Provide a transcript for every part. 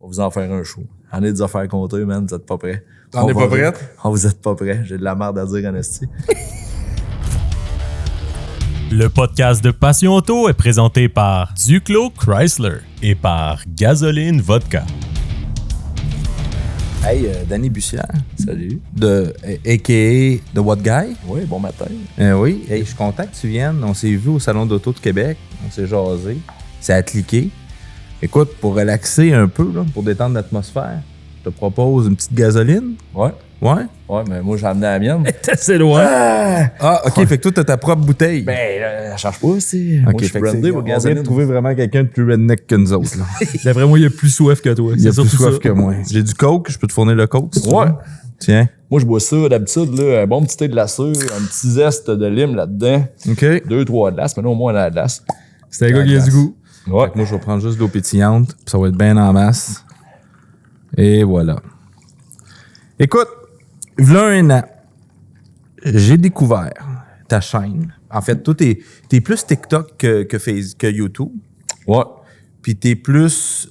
On va vous en faire un show. On a des affaires comptées, man. Vous êtes pas prêts. On n'est pas prêts? Vous êtes pas prêts. J'ai de la merde à dire, en esti. Le podcast de Passion Auto est présenté par Duclos Chrysler et par Gasoline Vodka. Hey, Danny Bussière, Salut. a.k.a. The What Guy. Oui, bon matin. Oui, hey, je suis content que tu viennes. On s'est vu au Salon d'Auto de Québec. On s'est jasé. Ça a cliqué. Écoute, pour relaxer un peu, là, pour détendre l'atmosphère, je te propose une petite gasoline. Ouais. Ouais? Ouais, mais moi, j'ai amené la mienne. T'es assez loin. Ah, OK, fait que toi, t'as ta propre bouteille. Ben, elle change pas, c'est. Moi, OK, je suis fait que brandé on au vient gasoline. de trouver vraiment quelqu'un de plus redneck que nous autres. Là. D'après moi, il y a plus soif que toi. Il a C'est plus surtout soif ça. que moi. J'ai du coke, je peux te fournir le coke si tu Ouais. veux. Tiens. Moi, je bois ça d'habitude, là, un bon petit thé de la cire, un petit zeste de lime là-dedans, OK. 2-3 glaces, maintenant au moins la glace. C'est un gars qui a du goût. Ouais. Moi, je vais prendre juste de l'eau pétillante, puis ça va être bien en masse. Et voilà. Écoute, v'là un an, j'ai découvert ta chaîne. En fait, toi, t'es plus TikTok que YouTube. Ouais. Puis t'es plus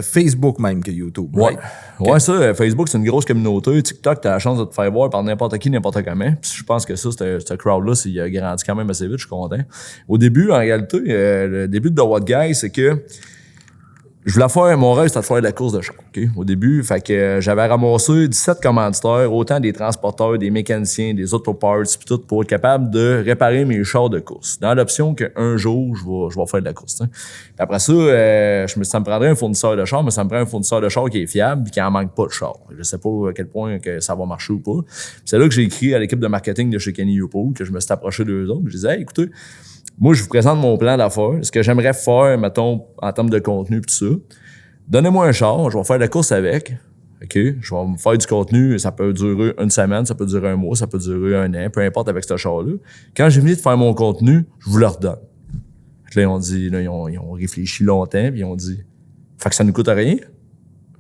Facebook même que YouTube. Ouais. right? Ouais, ça, Facebook, c'est une grosse communauté. TikTok, t'as la chance de te faire voir par n'importe qui, n'importe comment. Puis je pense que ça, ce crowd-là, il a grandi quand même assez vite, je suis content. Au début, en réalité, le début de The What Guy, c'est que je voulais faire, mon rêve, c'était de faire de la course de char, OK? Au début, fait que j'avais ramassé 17 commanditaires, autant des transporteurs, des mécaniciens, des autoparts, puis tout, pour être capable de réparer mes chars de course. Dans l'option qu'un jour, je vais faire de la course, t'sais. Puis après ça, ça me prendrait un fournisseur de char, mais ça me prend un fournisseur de char qui est fiable et qui en manque pas de char. Je sais pas à quel point que ça va marcher ou pas. Puis c'est là que j'ai écrit à l'équipe de marketing de chez Kenny Youpo, que je me suis approché d'eux autres. Je disais, hey, écoutez, moi, je vous présente mon plan d'affaires, ce que j'aimerais faire, mettons, en termes de contenu pis tout ça. Donnez-moi un char, je vais faire la course avec. OK? Je vais me faire du contenu, ça peut durer une semaine, ça peut durer un mois, ça peut durer un an, peu importe avec ce char-là. Quand j'ai fini de faire mon contenu, je vous le redonne. Là, ils ont dit, là, ils ont réfléchi longtemps, puis ils ont dit, fait que ça nous coûte rien?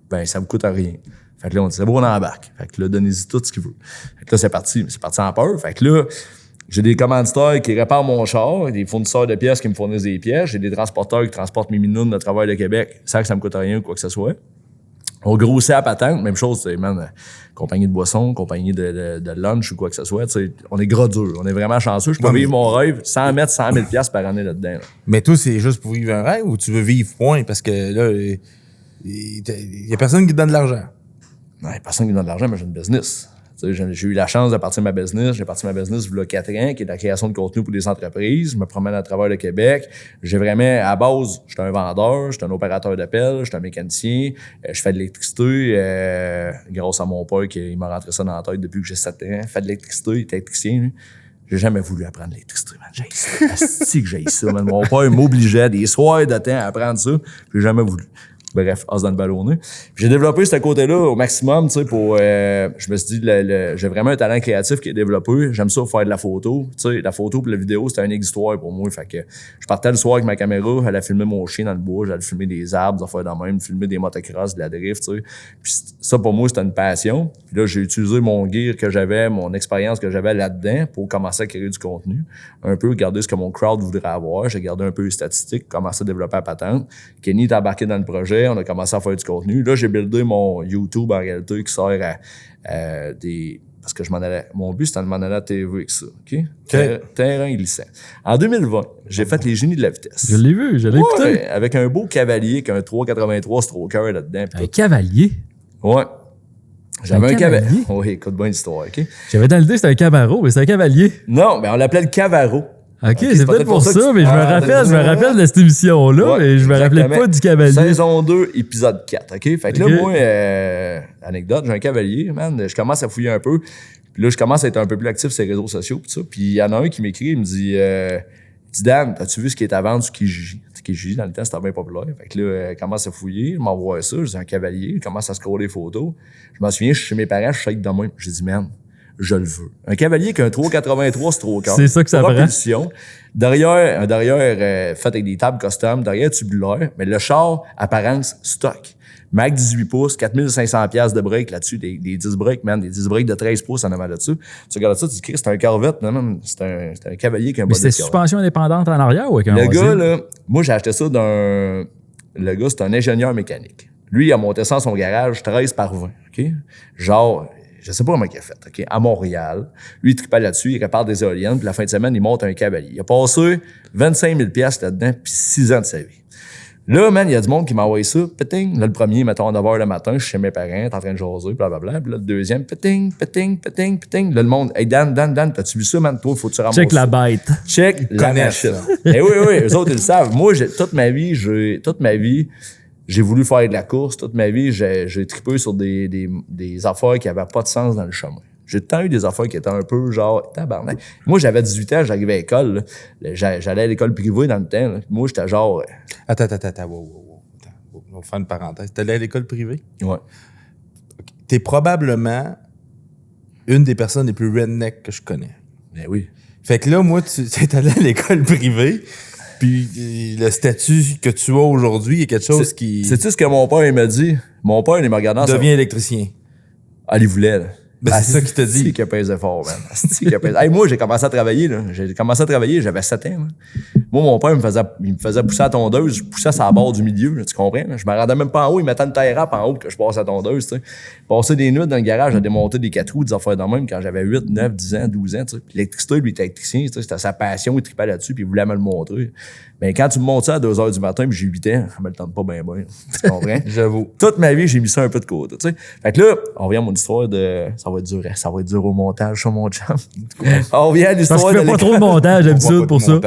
Ben, ça me coûte rien. Fait que là, on dit, c'est bon, on embarque. Fait que là, donnez-y tout ce qu'il veut. Fait que là, c'est parti en peur. Fait que là, j'ai des commanditaires qui réparent mon char, des fournisseurs de pièces qui me fournissent des pièces, j'ai des transporteurs qui transportent mes minounes de travers le Québec, ça me coûte rien ou quoi que ce soit. On grossit à patente, même chose, c'est compagnie de boissons, compagnie de lunch ou quoi que ce soit, on est gras dur, on est vraiment chanceux. Je peux vivre mon rêve sans mettre 100 000 $ par année là-dedans. Là. Mais toi, c'est juste pour vivre un rêve ou tu veux vivre point? Parce que là, il y a personne qui te donne de l'argent. Non, il y a personne qui me donne de l'argent, mais j'ai une business. J'ai eu la chance de partir ma business. J'ai parti ma business il y a 4 ans, qui est la création de contenu pour des entreprises. Je me promène à travers le Québec. J'ai vraiment, à base, j'étais un vendeur, j'étais un opérateur d'appel, j'étais un mécanicien, je fais de l'électricité, grâce à mon père qui m'a rentré ça dans la tête depuis que j'ai 7 ans. Je fais de l'électricité, il était électricien, lui. J'ai jamais voulu apprendre l'électricité, man. J'ai ça. Asti que j'ai ça, man. Mon père m'obligeait des soirs de temps à apprendre ça. J'ai jamais voulu. Bref, os dans le ballonné. J'ai développé ce côté-là au maximum, tu sais, pour... je me suis dit, j'ai vraiment un talent créatif qui est développé. J'aime ça faire de la photo. Tu sais, la photo et la vidéo, c'était une histoire pour moi. Fait que je partais le soir avec ma caméra, j'allais filmer mon chien dans le bois, j'allais filmer des arbres, des affaires de même, filmer des motocross, de la drift, tu sais. Puis ça, pour moi, c'était une passion. Puis là, j'ai utilisé mon gear que j'avais, mon expérience que j'avais là-dedans pour commencer à créer du contenu. Un peu regarder ce que mon crowd voudrait avoir. J'ai gardé un peu les statistiques, commencé à développer la patente. Kenny est embarqué dans le projet. On a commencé à faire du contenu. Là, j'ai buildé mon YouTube en réalité qui sert à des... Parce que mon but, c'était de m'en aller à la TV avec ça. OK? Terrain glissant. En 2020, j'ai fait les génies de la vitesse. Je l'ai vu, je l'ai écouté. Avec un beau cavalier qui a un 383 stroker là-dedans. Un cavalier? Ouais. J'avais un cavalier. Oui, écoute bien l'histoire, OK? J'avais dans l'idée que c'était un Camaro, mais c'est un cavalier. Non, mais on l'appelait le Cavaro. OK, c'est peut-être pour ça, mais je me rappelle de cette émission-là, mais je me rappelais pas du cavalier. Saison 2, épisode 4, OK? Fait que là, moi, anecdote, j'ai un cavalier, man, je commence à fouiller un peu, puis là, je commence à être un peu plus actif sur les réseaux sociaux, pis ça, puis il y en a un qui m'écrit, il me dit Dan, as-tu vu ce qui est à vendre sur Kijiji? Kijiji, dans le temps, c'était bien populaire. Fait que là, il commence à fouiller, il m'envoie ça, je dis un cavalier, il commence à scroller les photos. Je m'en souviens, je suis chez mes parents, je suis de même. J'ai dit, man, je le veux. Un cavalier qui a un 383 stroker. C'est ça que ça propulsion. Derrière, fait avec des tables custom, derrière tubulaire, mais le char, apparence stock. Mac 18 pouces, 4500 $ de break là-dessus, des 10 breaks, man, des 10 breaks de 13 pouces en avant là-dessus. Tu regardes ça, tu dis, c'est un Corvette, non, c'est un cavalier qui a un body. Mais c'est suspension indépendante en arrière ou avec un Le gars, là, moi, j'ai acheté ça le gars, c'est un ingénieur mécanique. Lui, il a monté ça dans son garage 13 par 20, OK? Genre, je sais pas comment il a fait, OK? À Montréal. Lui, il tripait là-dessus, il répare des éoliennes, puis la fin de semaine, il monte un cavalier. Il a passé 25 000 $ là-dedans, puis 6 ans de sa vie. Là, man, il y a du monde qui m'a envoyé ça, péting. Là, le premier, mettons, à 9h le matin, je suis chez mes parents, t'es en train de jaser, blablabla. Puis là, le deuxième, péting. Là, le monde, hey, Dan, t'as-tu vu ça, man? Toi, faut que tu ramasses Check ça. la bête. Check la connaissent machine. Eh oui, eux autres, ils le savent. Moi, toute ma vie, j'ai voulu faire de la course. Toute ma vie, j'ai trippé sur des affaires qui avaient pas de sens dans le chemin. J'ai tout le temps eu des affaires qui étaient un peu genre tabarnak. Moi, j'avais 18 ans, j'arrivais à l'école. Là. J'allais à l'école privée dans le temps. Là. Moi, j'étais genre... Attends. Wow. On va faire une parenthèse. T'es allé à l'école privée? Ouais. T'es probablement une des personnes les plus redneck que je connais. Ben oui. Fait que là, moi, tu es allé à l'école privée, puis le statut que tu as aujourd'hui est quelque chose qui... Sais-tu ce que mon père, il m'a dit? Mon père, il m'a regardé dans devient électricien. Ah, il voulait, là. Ben, c'est ça qu'il t'a dit. C'est qu'il a pesé fort, man. C'est qu'il a pesé. Hey, moi, j'ai commencé à travailler, là. J'avais 7 ans, là. Moi, mon père, il me faisait pousser à la tondeuse. Je poussais sur la barre du milieu, là, tu comprends? Là. Je me rendais même pas en haut. Il mettait une taille rap en haut que je passe à la tondeuse, tu sais. Passer des nuits dans le garage à démonter des 4 roues, des affaires de même quand j'avais 8, 9, 10 ans, 12 ans, tu sais. Puis l'électricité, lui, il était électricien, tu sais. C'était sa passion, il tripait là-dessus, puis il voulait me le montrer. Mais quand tu me montres ça à 2h du matin, puis j'ai 8 ans, ça me le tente pas bien. Tu comprends? J'avoue. Toute ma vie, j'ai mis ça un peu de côté, tu sais. Fait que là, on revient à mon histoire de... Ça va être dur au montage, ça, mon chum. On revient à Parce l'histoire qu'il de fait pas l'école. trop de montage d'habitude pour ça.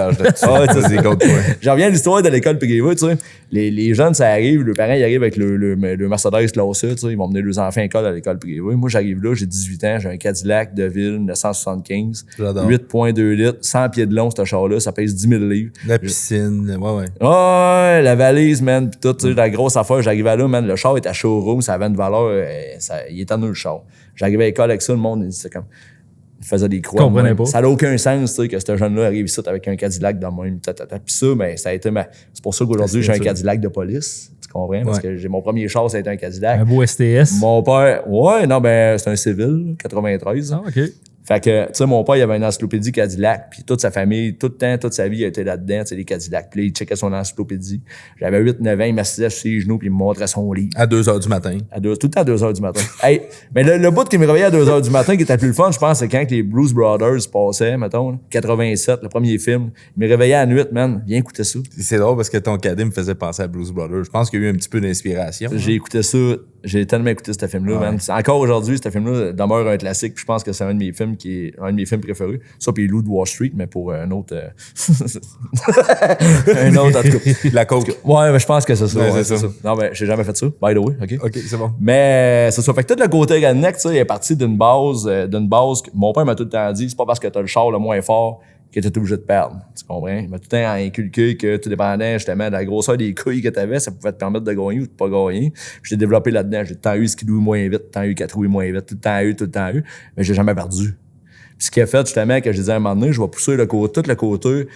J'en reviens à l'histoire de l'école privée, tu sais. Les jeunes, ça arrive, les parents, ils arrivent avec le Mercedes classé, tu sais. Ils vont mener leurs enfants à l'école à l'école privée. Moi, j'arrive là, j'ai 18 ans, j'ai un Cadillac de ville 1975. J'adore. 8,2 litres, 100 pieds de long, ce char-là, ça pèse 10 000 livres. La piscine, ouais. Ouais, la valise, man, pis tout, tu sais, la grosse affaire, j'arrivais là, man, le char était à showroom, ça avait une valeur, il était en le char. J'arrivais à l'école avec ça, le monde, c'est comme, il faisait des croix. Comprenais pas. Ça n'a aucun sens, tu sais, que ce jeune-là arrive ici avec un Cadillac dans le même, Puis ça, ben, ça a été c'est pour ça qu'aujourd'hui, j'ai un Cadillac de police, tu comprends? Parce que mon premier char, ça a été un Cadillac. Un beau STS. Mon père, c'est un civil, 93. Ah, OK. Fait que, tu sais, mon père, il avait une encyclopédie Cadillac, puis toute sa famille, tout le temps, toute sa vie, il était là-dedans, tu sais, les Cadillacs. Puis là, il checkait son encyclopédie. J'avais 8-9 ans, il m'assisait sur ses genoux, puis il me montrait son livre. À 2h du matin. Tout le temps à 2h du matin. Hey, mais le bout qui me réveillait à 2h du matin, qui était le plus le fun, je pense, c'est quand les Blues Brothers passaient, mettons, 87, le premier film. Il me réveillait à la nuit, man. Viens écouter ça. C'est drôle parce que ton cadet me faisait penser à Blues Brothers. Je pense qu'il y a eu un petit peu d'inspiration. J'ai écouté ça. J'ai tellement écouté ce film-là, man. Encore aujourd'hui, ce film-là demeure un classique. Puis je pense que c'est un de mes films préférés. Ça, puis Loup de Wall Street, mais pour un autre... un autre, en tout cas. La coke. Ouais, mais je pense que c'est ça. Ouais, Ouais, c'est ça. Non, mais j'ai jamais fait ça, by the way, OK? OK, c'est bon. Mais c'est ça. Fait que tout le côté redneck, tu sais, il est parti d'une base que mon père m'a tout le temps dit, c'est pas parce que t'as le char le moins fort que t'es obligé de perdre. Tu comprends? Il m'a tout le temps inculqué que tout dépendait justement de la grosseur des couilles que t'avais, ça pouvait te permettre de gagner ou de pas gagner. J'ai développé là-dedans. J'ai tout le temps eu skidoo moins vite, tout le temps eu 4 roues moins vite, tout le temps eu. Mais j'ai jamais perdu. Puis ce qui a fait justement que je disais à un moment donné, je vais pousser tout le côté.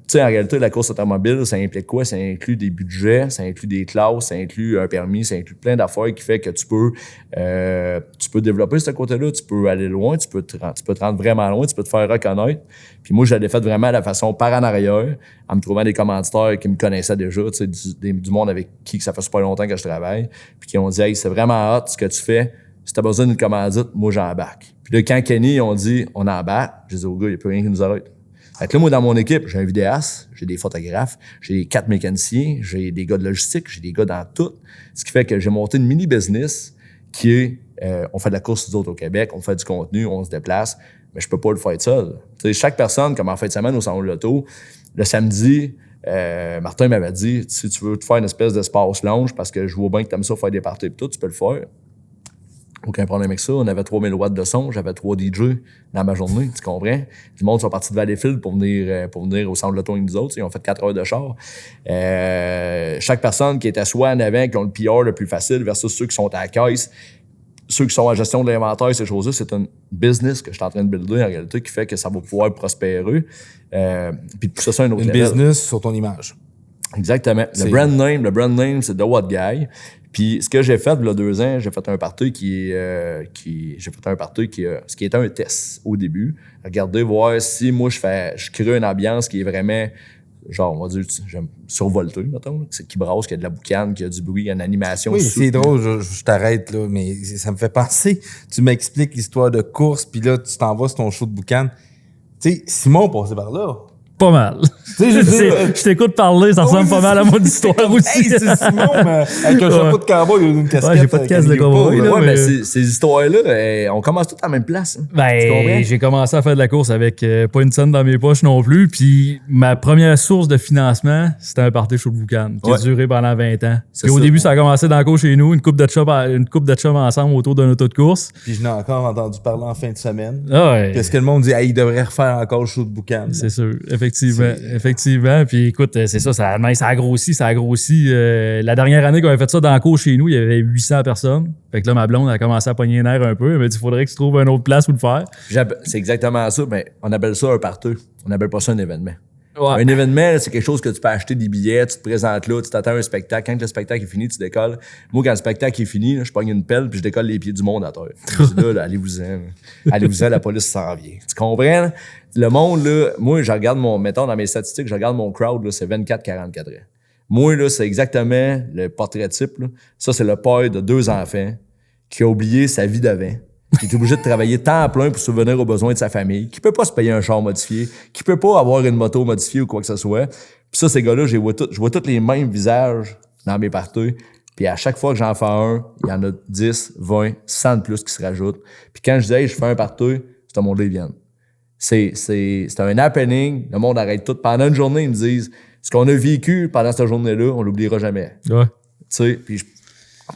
Tu sais, en réalité, la course automobile, ça implique quoi? Ça inclut des budgets, ça inclut des classes, ça inclut un permis, ça inclut plein d'affaires qui fait que tu peux développer ce côté-là, tu peux aller loin, tu peux te rendre vraiment loin, tu peux te faire reconnaître. Puis moi, je l'ai fait vraiment de la façon par en arrière, en me trouvant des commanditaires qui me connaissaient déjà, tu sais, du monde avec qui ça fait super longtemps que je travaille, puis qui ont dit « Hey, c'est vraiment hot ce que tu fais. Si t'as besoin d'une commandite, moi, j'embarque. » Puis là, quand Kenny, on dit « On embarque », j'ai dit au gars, il n'y a plus rien qui nous arrête. Fait que là, moi, dans mon équipe, j'ai un vidéaste, j'ai des photographes, j'ai 4 mécaniciens, j'ai des gars de logistique, j'ai des gars dans tout. Ce qui fait que j'ai monté une mini-business qui est, on fait de la course aux autres au Québec, on fait du contenu, on se déplace, mais je peux pas le faire seul. Tu sais, chaque personne, comme en fin de semaine au salon de l'auto, le samedi, Martin m'avait dit, si tu veux te faire une espèce d'espace lounge, parce que je vois bien que t'aimes ça faire des parties et tout, tu peux le faire. Aucun problème avec ça. On avait 3000 watts de son. J'avais 3 DJ dans ma journée. Tu comprends? Du monde sont partis de Valleyfield pour venir au centre de l'auto avec nous autres. Ils ont fait 4 heures de char. Chaque personne qui était soit en avant, qui ont le PR le plus facile versus ceux qui sont à la caisse, ceux qui sont en gestion de l'inventaire, ces choses-là, c'est un business que je suis en train de builder en réalité qui fait que ça va pouvoir prospérer. Puis de pousser ça à un autre Une level. business sur ton image. Exactement. Le brand name, c'est The What Guy. Puis ce que j'ai fait, il y a 2 ans, j'ai fait un party ce qui était un test au début. Regardez, voir si moi je crée une ambiance qui est vraiment genre, on va dire, j'aime survolter, mettons, c'est qui brasse, qu'il y a de la boucane, qu'il y a du bruit, il y a une animation. Oui, c'est drôle, je t'arrête là, mais ça me fait penser. Tu m'expliques l'histoire de course, puis là, tu t'en vas sur ton show de boucan. Tu sais, Simon passait par là. Pas mal. Tu sais, Je t'écoute parler, ça ressemble pas mal à mon histoire aussi. Hey, c'est Simon, mais avec un chapeau de cowboy et une casquette. Ouais, j'ai pas de casque de cowboy, là. Ouais, mais- mais ces histoires-là, on commence toutes à la même place. Hein. Tu comprends? Ben, j'ai commencé à faire de la course avec pas une scène dans mes poches non plus. Puis ma première source de financement, c'était un party show de boucan qui a Ouais. duré pendant 20 ans. C'est Puis au ça. début, ça a commencé dans le cours chez nous, une couple de chums ensemble autour d'un auto de course. Puis je n'ai encore entendu parler en fin de semaine. Ah ouais. Qu'est-ce que le monde dit? Hey, il devrait refaire encore le show de boucan. C'est sûr, effectivement. Puis écoute, c'est ça, ça a grossi. La dernière année qu'on avait fait ça dans le cours chez nous, il y avait 800 personnes. Fait que là, ma blonde a commencé à pogner les nerfs un peu. Elle m'a dit, il faudrait que tu trouves une autre place où le faire. C'est exactement ça, mais on appelle ça un party. On appelle pas ça un événement. Ouais. Un événement, là, c'est quelque chose que tu peux acheter des billets, tu te présentes là, tu t'attends à un spectacle. Quand le spectacle est fini, tu décolles. Moi, quand le spectacle est fini, là, je pogne une pelle puis je décolle les pieds du monde à terre. Je dis là, allez-vous-en. Là. Allez-vous-en, la police s'en vient. Tu comprends? Là? Le monde, là, moi, je regarde mettons dans mes statistiques, je regarde mon crowd, là, c'est 24-44 ans. Moi, là, c'est exactement le portrait type. Là. Ça, c'est le père de 2 enfants qui a oublié sa vie d'avant, qui est obligé de travailler temps plein pour subvenir aux besoins de sa famille, qui peut pas se payer un char modifié, qui peut pas avoir une moto modifiée ou quoi que ce soit. Puis ça, ces gars-là, je vois tous les mêmes visages dans mes parties. Puis à chaque fois que j'en fais un, il y en a 10, 20, 100 de plus qui se rajoutent. Puis quand je dis « Hey, je fais un party », c'est un monde ils viennent. C'est un happening. Le monde arrête tout. Pendant une journée, ils me disent « Ce qu'on a vécu pendant cette journée-là, on l'oubliera jamais. » Ouais. Tu sais, puis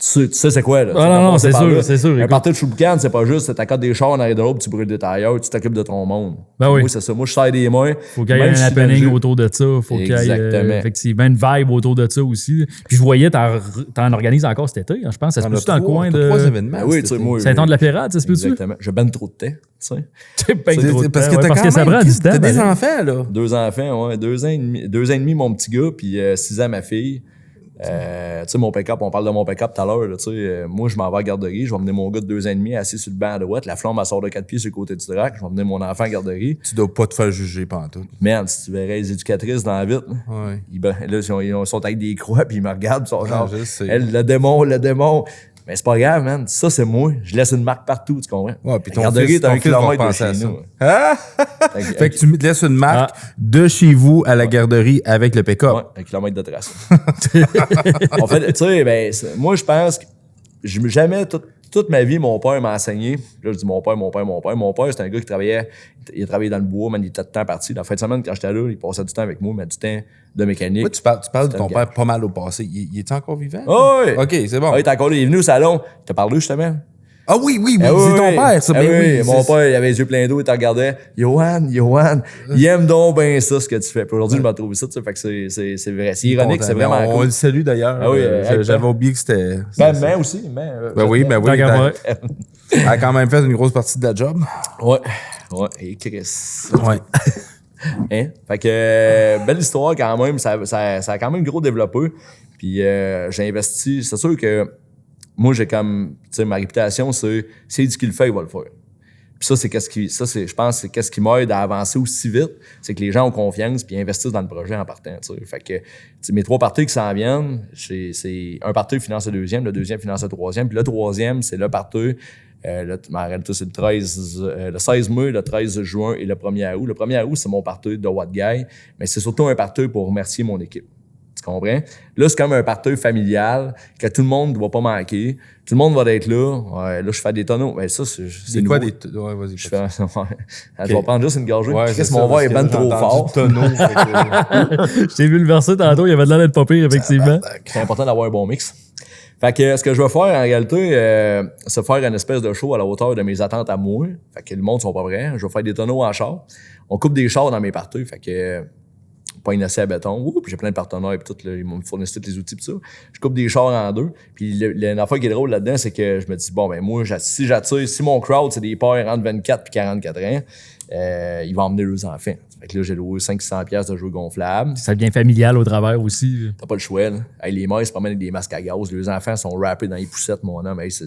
tu sais c'est quoi, là? Ah, non, c'est sûr, c'est sûr. Un Écoute. party de choucoucan, c'est pas juste, t'accordes des chars en arrière de l'autre, tu brûles des tailleurs, tu t'occupes de ton monde. Ben oui. Moi, c'est ça. Moi, je serre des mains. Faut qu'il y ait Même un si je suis happening dans le jeu. autour de ça. Faut qu'il y ait Exactement. effectivement une vibe autour de ça aussi. Puis je voyais, t'en organises encore cet été, hein, je pense. Ça se On a peut-tu dans le coin trois de événements. Ben oui, tu sais, moi. Saint-Anne de la Pérade, ça se peut-tu? Exactement. Je banne trop de temps, tu sais. Ben, trop de Parce temps, que ouais, t'as parce quand que ça même prend du temps. t'as des ben. enfants, là. 2 enfants, ouais. 2 ans et demi, mon petit gars, puis 6 ans, ma fille. Tu sais, mon pick-up, on parle de mon pick-up tout à l'heure, là, tu sais. Moi, je m'en vais à la garderie, je vais emmener mon gars de 2 ans et demi assis sur le banc à droite, la flamme, elle sort de 4 pieds sur le côté du drac, je vais emmener mon enfant à la garderie. Tu dois pas te faire juger pantoute. Merde, si tu verrais les éducatrices dans la vitre, là, Ouais. ils sont avec des croix, puis ils me regardent, ils sont genre, je sais. elle, le démon. Mais c'est pas grave, man. Ça, c'est moi. Je laisse une marque partout, tu comprends? Ouais, puis ton La garderie fils, est à un va kilomètre de repenser chez à ça. nous. Ah! Fait que tu me laisses une marque de chez vous à la garderie avec le pick-up. Ouais, 1 kilomètre de trace. En fait, tu sais, ben, moi, je pense que jamais, toute ma vie, mon père m'a enseigné. Là, je dis mon père. Mon père, c'était un gars qui travaillait, il a travaillé dans le bois, man, il était de temps parti. La fin de semaine, quand j'étais là, il passait du temps avec moi, mais du temps de mécanique. Ouais, tu parles de ton le père pas mal au passé. Il est encore vivant? Oh, oui. OK, c'est bon. Ah, il est encore là, il est venu au salon. Il t'a parlé, justement. Ah oui, Ah c'est ton père, ça. Ah Ben oui, mon c'est- père, il avait les yeux pleins d'eau, il te regardait. Johan, il aime donc bien ça, ce que tu fais. Puis aujourd'hui, je me trouve ça, tu sais, fait que c'est vrai. C'est ironique, c'est vraiment On cool. le salue d'ailleurs. Ah oui, J'avais oublié que c'était. Ben aussi, mais. Ben oui. Tant qu'à moi. Elle a quand même fait une grosse partie de la job. Ouais. Et Chris. Ouais. Hein? Fait que, belle histoire quand même. Ça a quand même gros développé. Puis, j'ai investi. C'est sûr que moi, j'ai comme, tu sais, ma réputation, c'est s'il dit qu'il le fait, il va le faire. Puis ça, je pense, c'est qu'est-ce qui m'aide à avancer aussi vite. C'est que les gens ont confiance puis investissent dans le projet en partant, tu sais. Fait que, tu sais, mes 3 parties qui s'en viennent, c'est un party qui finance le deuxième finance le troisième, puis le troisième, c'est le party. En réalité, c'est le 16 mai, le 13 juin et le 1er août. Le 1er août, c'est mon party de What Guy, mais c'est surtout un party pour remercier mon équipe. Tu comprends? Là, c'est comme un party familial que tout le monde ne doit pas manquer. Tout le monde va être là. Ouais, là, je fais des tonneaux. Ben, ça, c'est C'est nouveau. quoi des. Ouais, vas-y. Je vais prendre juste une gorgée. Ouais, Qu'est-ce c'est que mon ça, verre est parce ben que trop j'ai fort. entendu tonneau, fait que- Je t'ai vu le verser tantôt, il avait de l'air d'être pas pire, effectivement. C'est important d'avoir un bon mix. Fait que ce que je vais faire en réalité, c'est faire une espèce de show à la hauteur de mes attentes à moi. Fait que le monde sont pas prêts. Je vais faire des tonneaux en char. On coupe des chars dans mes parties. Fait que pas une acier à béton. Ouh, puis j'ai plein de partenaires et tout, là, ils me fournissent tous les outils pis ça. Je coupe des chars en 2. Puis l'affaire qui est drôle là-dedans, c'est que je me dis, bon, ben moi, si mon crowd, c'est des pères entre 24 et 44 ans, ils vont emmener leurs enfants. Fait que là, j'ai loué 500$ de jeux gonflables. Ça devient familial au travers aussi. T'as pas le choix, là. Hey, les mères se promènent avec des masques à gaz. Les enfants sont rappés dans les poussettes, mon homme. Hey, c'est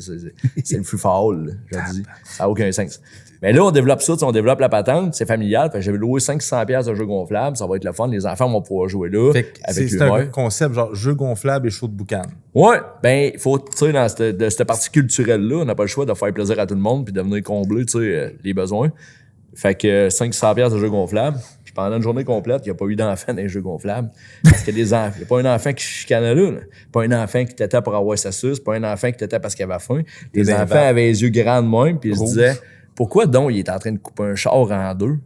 le free fall, là, je te dis. Ça n'a aucun sens. Mais là, on développe ça, on développe la patente, c'est familial. Fait que j'avais loué 500$ de jeux gonflables. Ça va être le fun. Les enfants vont pouvoir jouer là. Fait que avec c'est un concept genre jeu gonflable et show de boucan. Ouais, ben, il faut, tu sais, dans cette partie culturelle-là, on n'a pas le choix de faire plaisir à tout le monde puis de venir combler, tu sais, les besoins. Fait que 500$ de jeux gonflables. Puis pendant une journée complète, il n'y a pas eu d'enfant dans les jeux gonflables. Parce qu'il y a des enfants. Il n'y a pas un enfant qui chicanait là. Pas un enfant qui t'était pour avoir sa suce. Pas un enfant qui t'était parce qu'il avait faim. Les enfants avaient les yeux grands de même puis ils se disaient, pourquoi donc il est en train de couper un char en deux?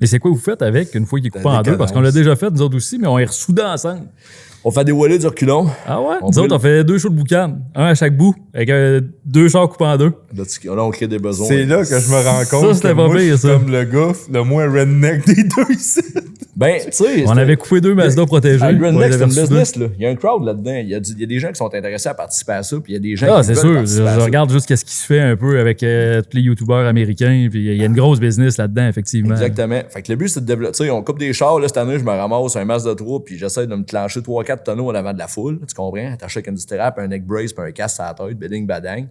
Et c'est quoi vous faites avec une fois qu'il est coupé en deux? Parce qu'on l'a déjà fait, nous autres aussi, mais on est ressoudés ensemble. On fait des wallets du reculon. Ah ouais? Nous autres, on fait 2 shows de boucan. Un à chaque bout, avec 2 chars coupés en deux. Là, on crée des besoins. C'est là que je me rends compte Ça, c'était que pas moi, pire, je suis ça. comme le gars le moins redneck des deux ici. Ben, tu sais. On avait coupé 2 Mazda protégés. Le Redneck, c'est Ouais, une j'avais business, là. Il y a un crowd là-dedans. Il y a des gens qui sont intéressés à participer à ça, puis il y a des gens Ah, qui c'est veulent sûr. participer à Je ça. regarde juste ce qui se fait un peu avec tous les youtubeurs américains. Puis il y a une grosse business là-dedans, effectivement. Exactement. Fait que le but, c'est de développer. Tu sais, on coupe des chars, là, cette année, je me ramasse un Mazda 3, puis j'essaie de me clencher 3-4 tonneaux en avant de la foule. Tu comprends? Attaché avec un strap, un neck brace, puis un casque à la tête, bidding, badang.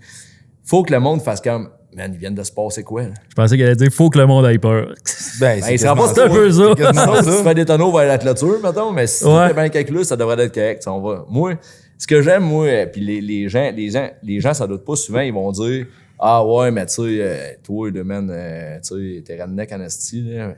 Faut que le monde fasse comme, man, ils viennent de se passer quoi, là? Je pensais qu'elle allait dire faut que le monde ait peur. Ben, Ben, ça va pas C'est un peu ça. si tu fais des tonneaux vers la clôture, mettons, mais si Ouais. tu fais bien calculé, ça devrait être correct. On va. Moi, ce que j'aime, moi, puis les gens, ça doute pas souvent, ils vont dire, ah ouais, mais tu sais, toi, le man, tu sais, t'es redneck en esti, là.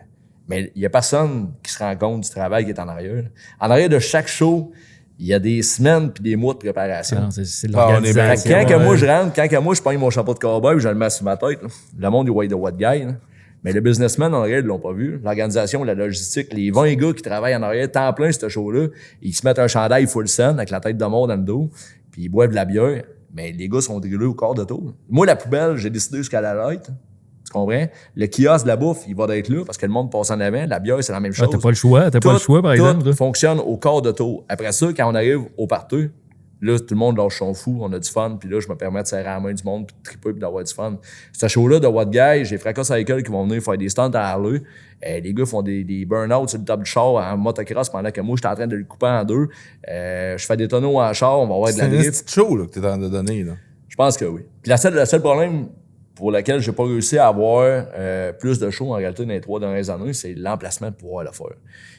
Mais il y a personne qui se rend compte du travail qui est en arrière. En arrière de chaque show, il y a des semaines puis des mois de préparation. Non, c'est Ah, on est bien l'organisation. Quand que ouais. moi je rentre, quand que moi je pogne mon chapeau de cowboy et je le mets sur ma tête, là, le monde, il voit de what guy. Là. Mais le businessman, en arrière, ils l'ont pas vu. L'organisation, la logistique, les 20 gars qui travaillent en arrière, temps plein, ce show-là, ils se mettent un chandail full sun avec la tête de mort dans le dos, puis ils boivent de la bière. Mais les gars sont drillés au corps de tour. Moi, la poubelle, j'ai décidé jusqu'à la light. Tu comprends? Le kiosque de la bouffe, il va d'être là parce que le monde passe en avant. La bière, c'est la même chose. Ah, t'as pas le choix. T'as pas le choix, par exemple. Tout là. fonctionne au quart de tour. Après ça, quand on arrive au party, là, tout le monde lâche son fou, on a du fun, puis là, je me permets de serrer la main du monde, puis de triper, puis d'avoir du fun. Ce show-là de What Guy, j'ai Fracas Cycle qui vont venir faire des stunts à Harley. Les gars font des burn-out sur le top du char en motocross pendant que moi, j'étais en train de le couper en deux. Je fais des tonneaux en char, on va avoir de la C'est un drift. petit show là, que t'es en train de donner. Là. Je pense que oui. Puis le seul problème pour lequel j'ai pas réussi à avoir plus de shows en réalité dans les 3 dernières années, c'est l'emplacement de pouvoir le faire.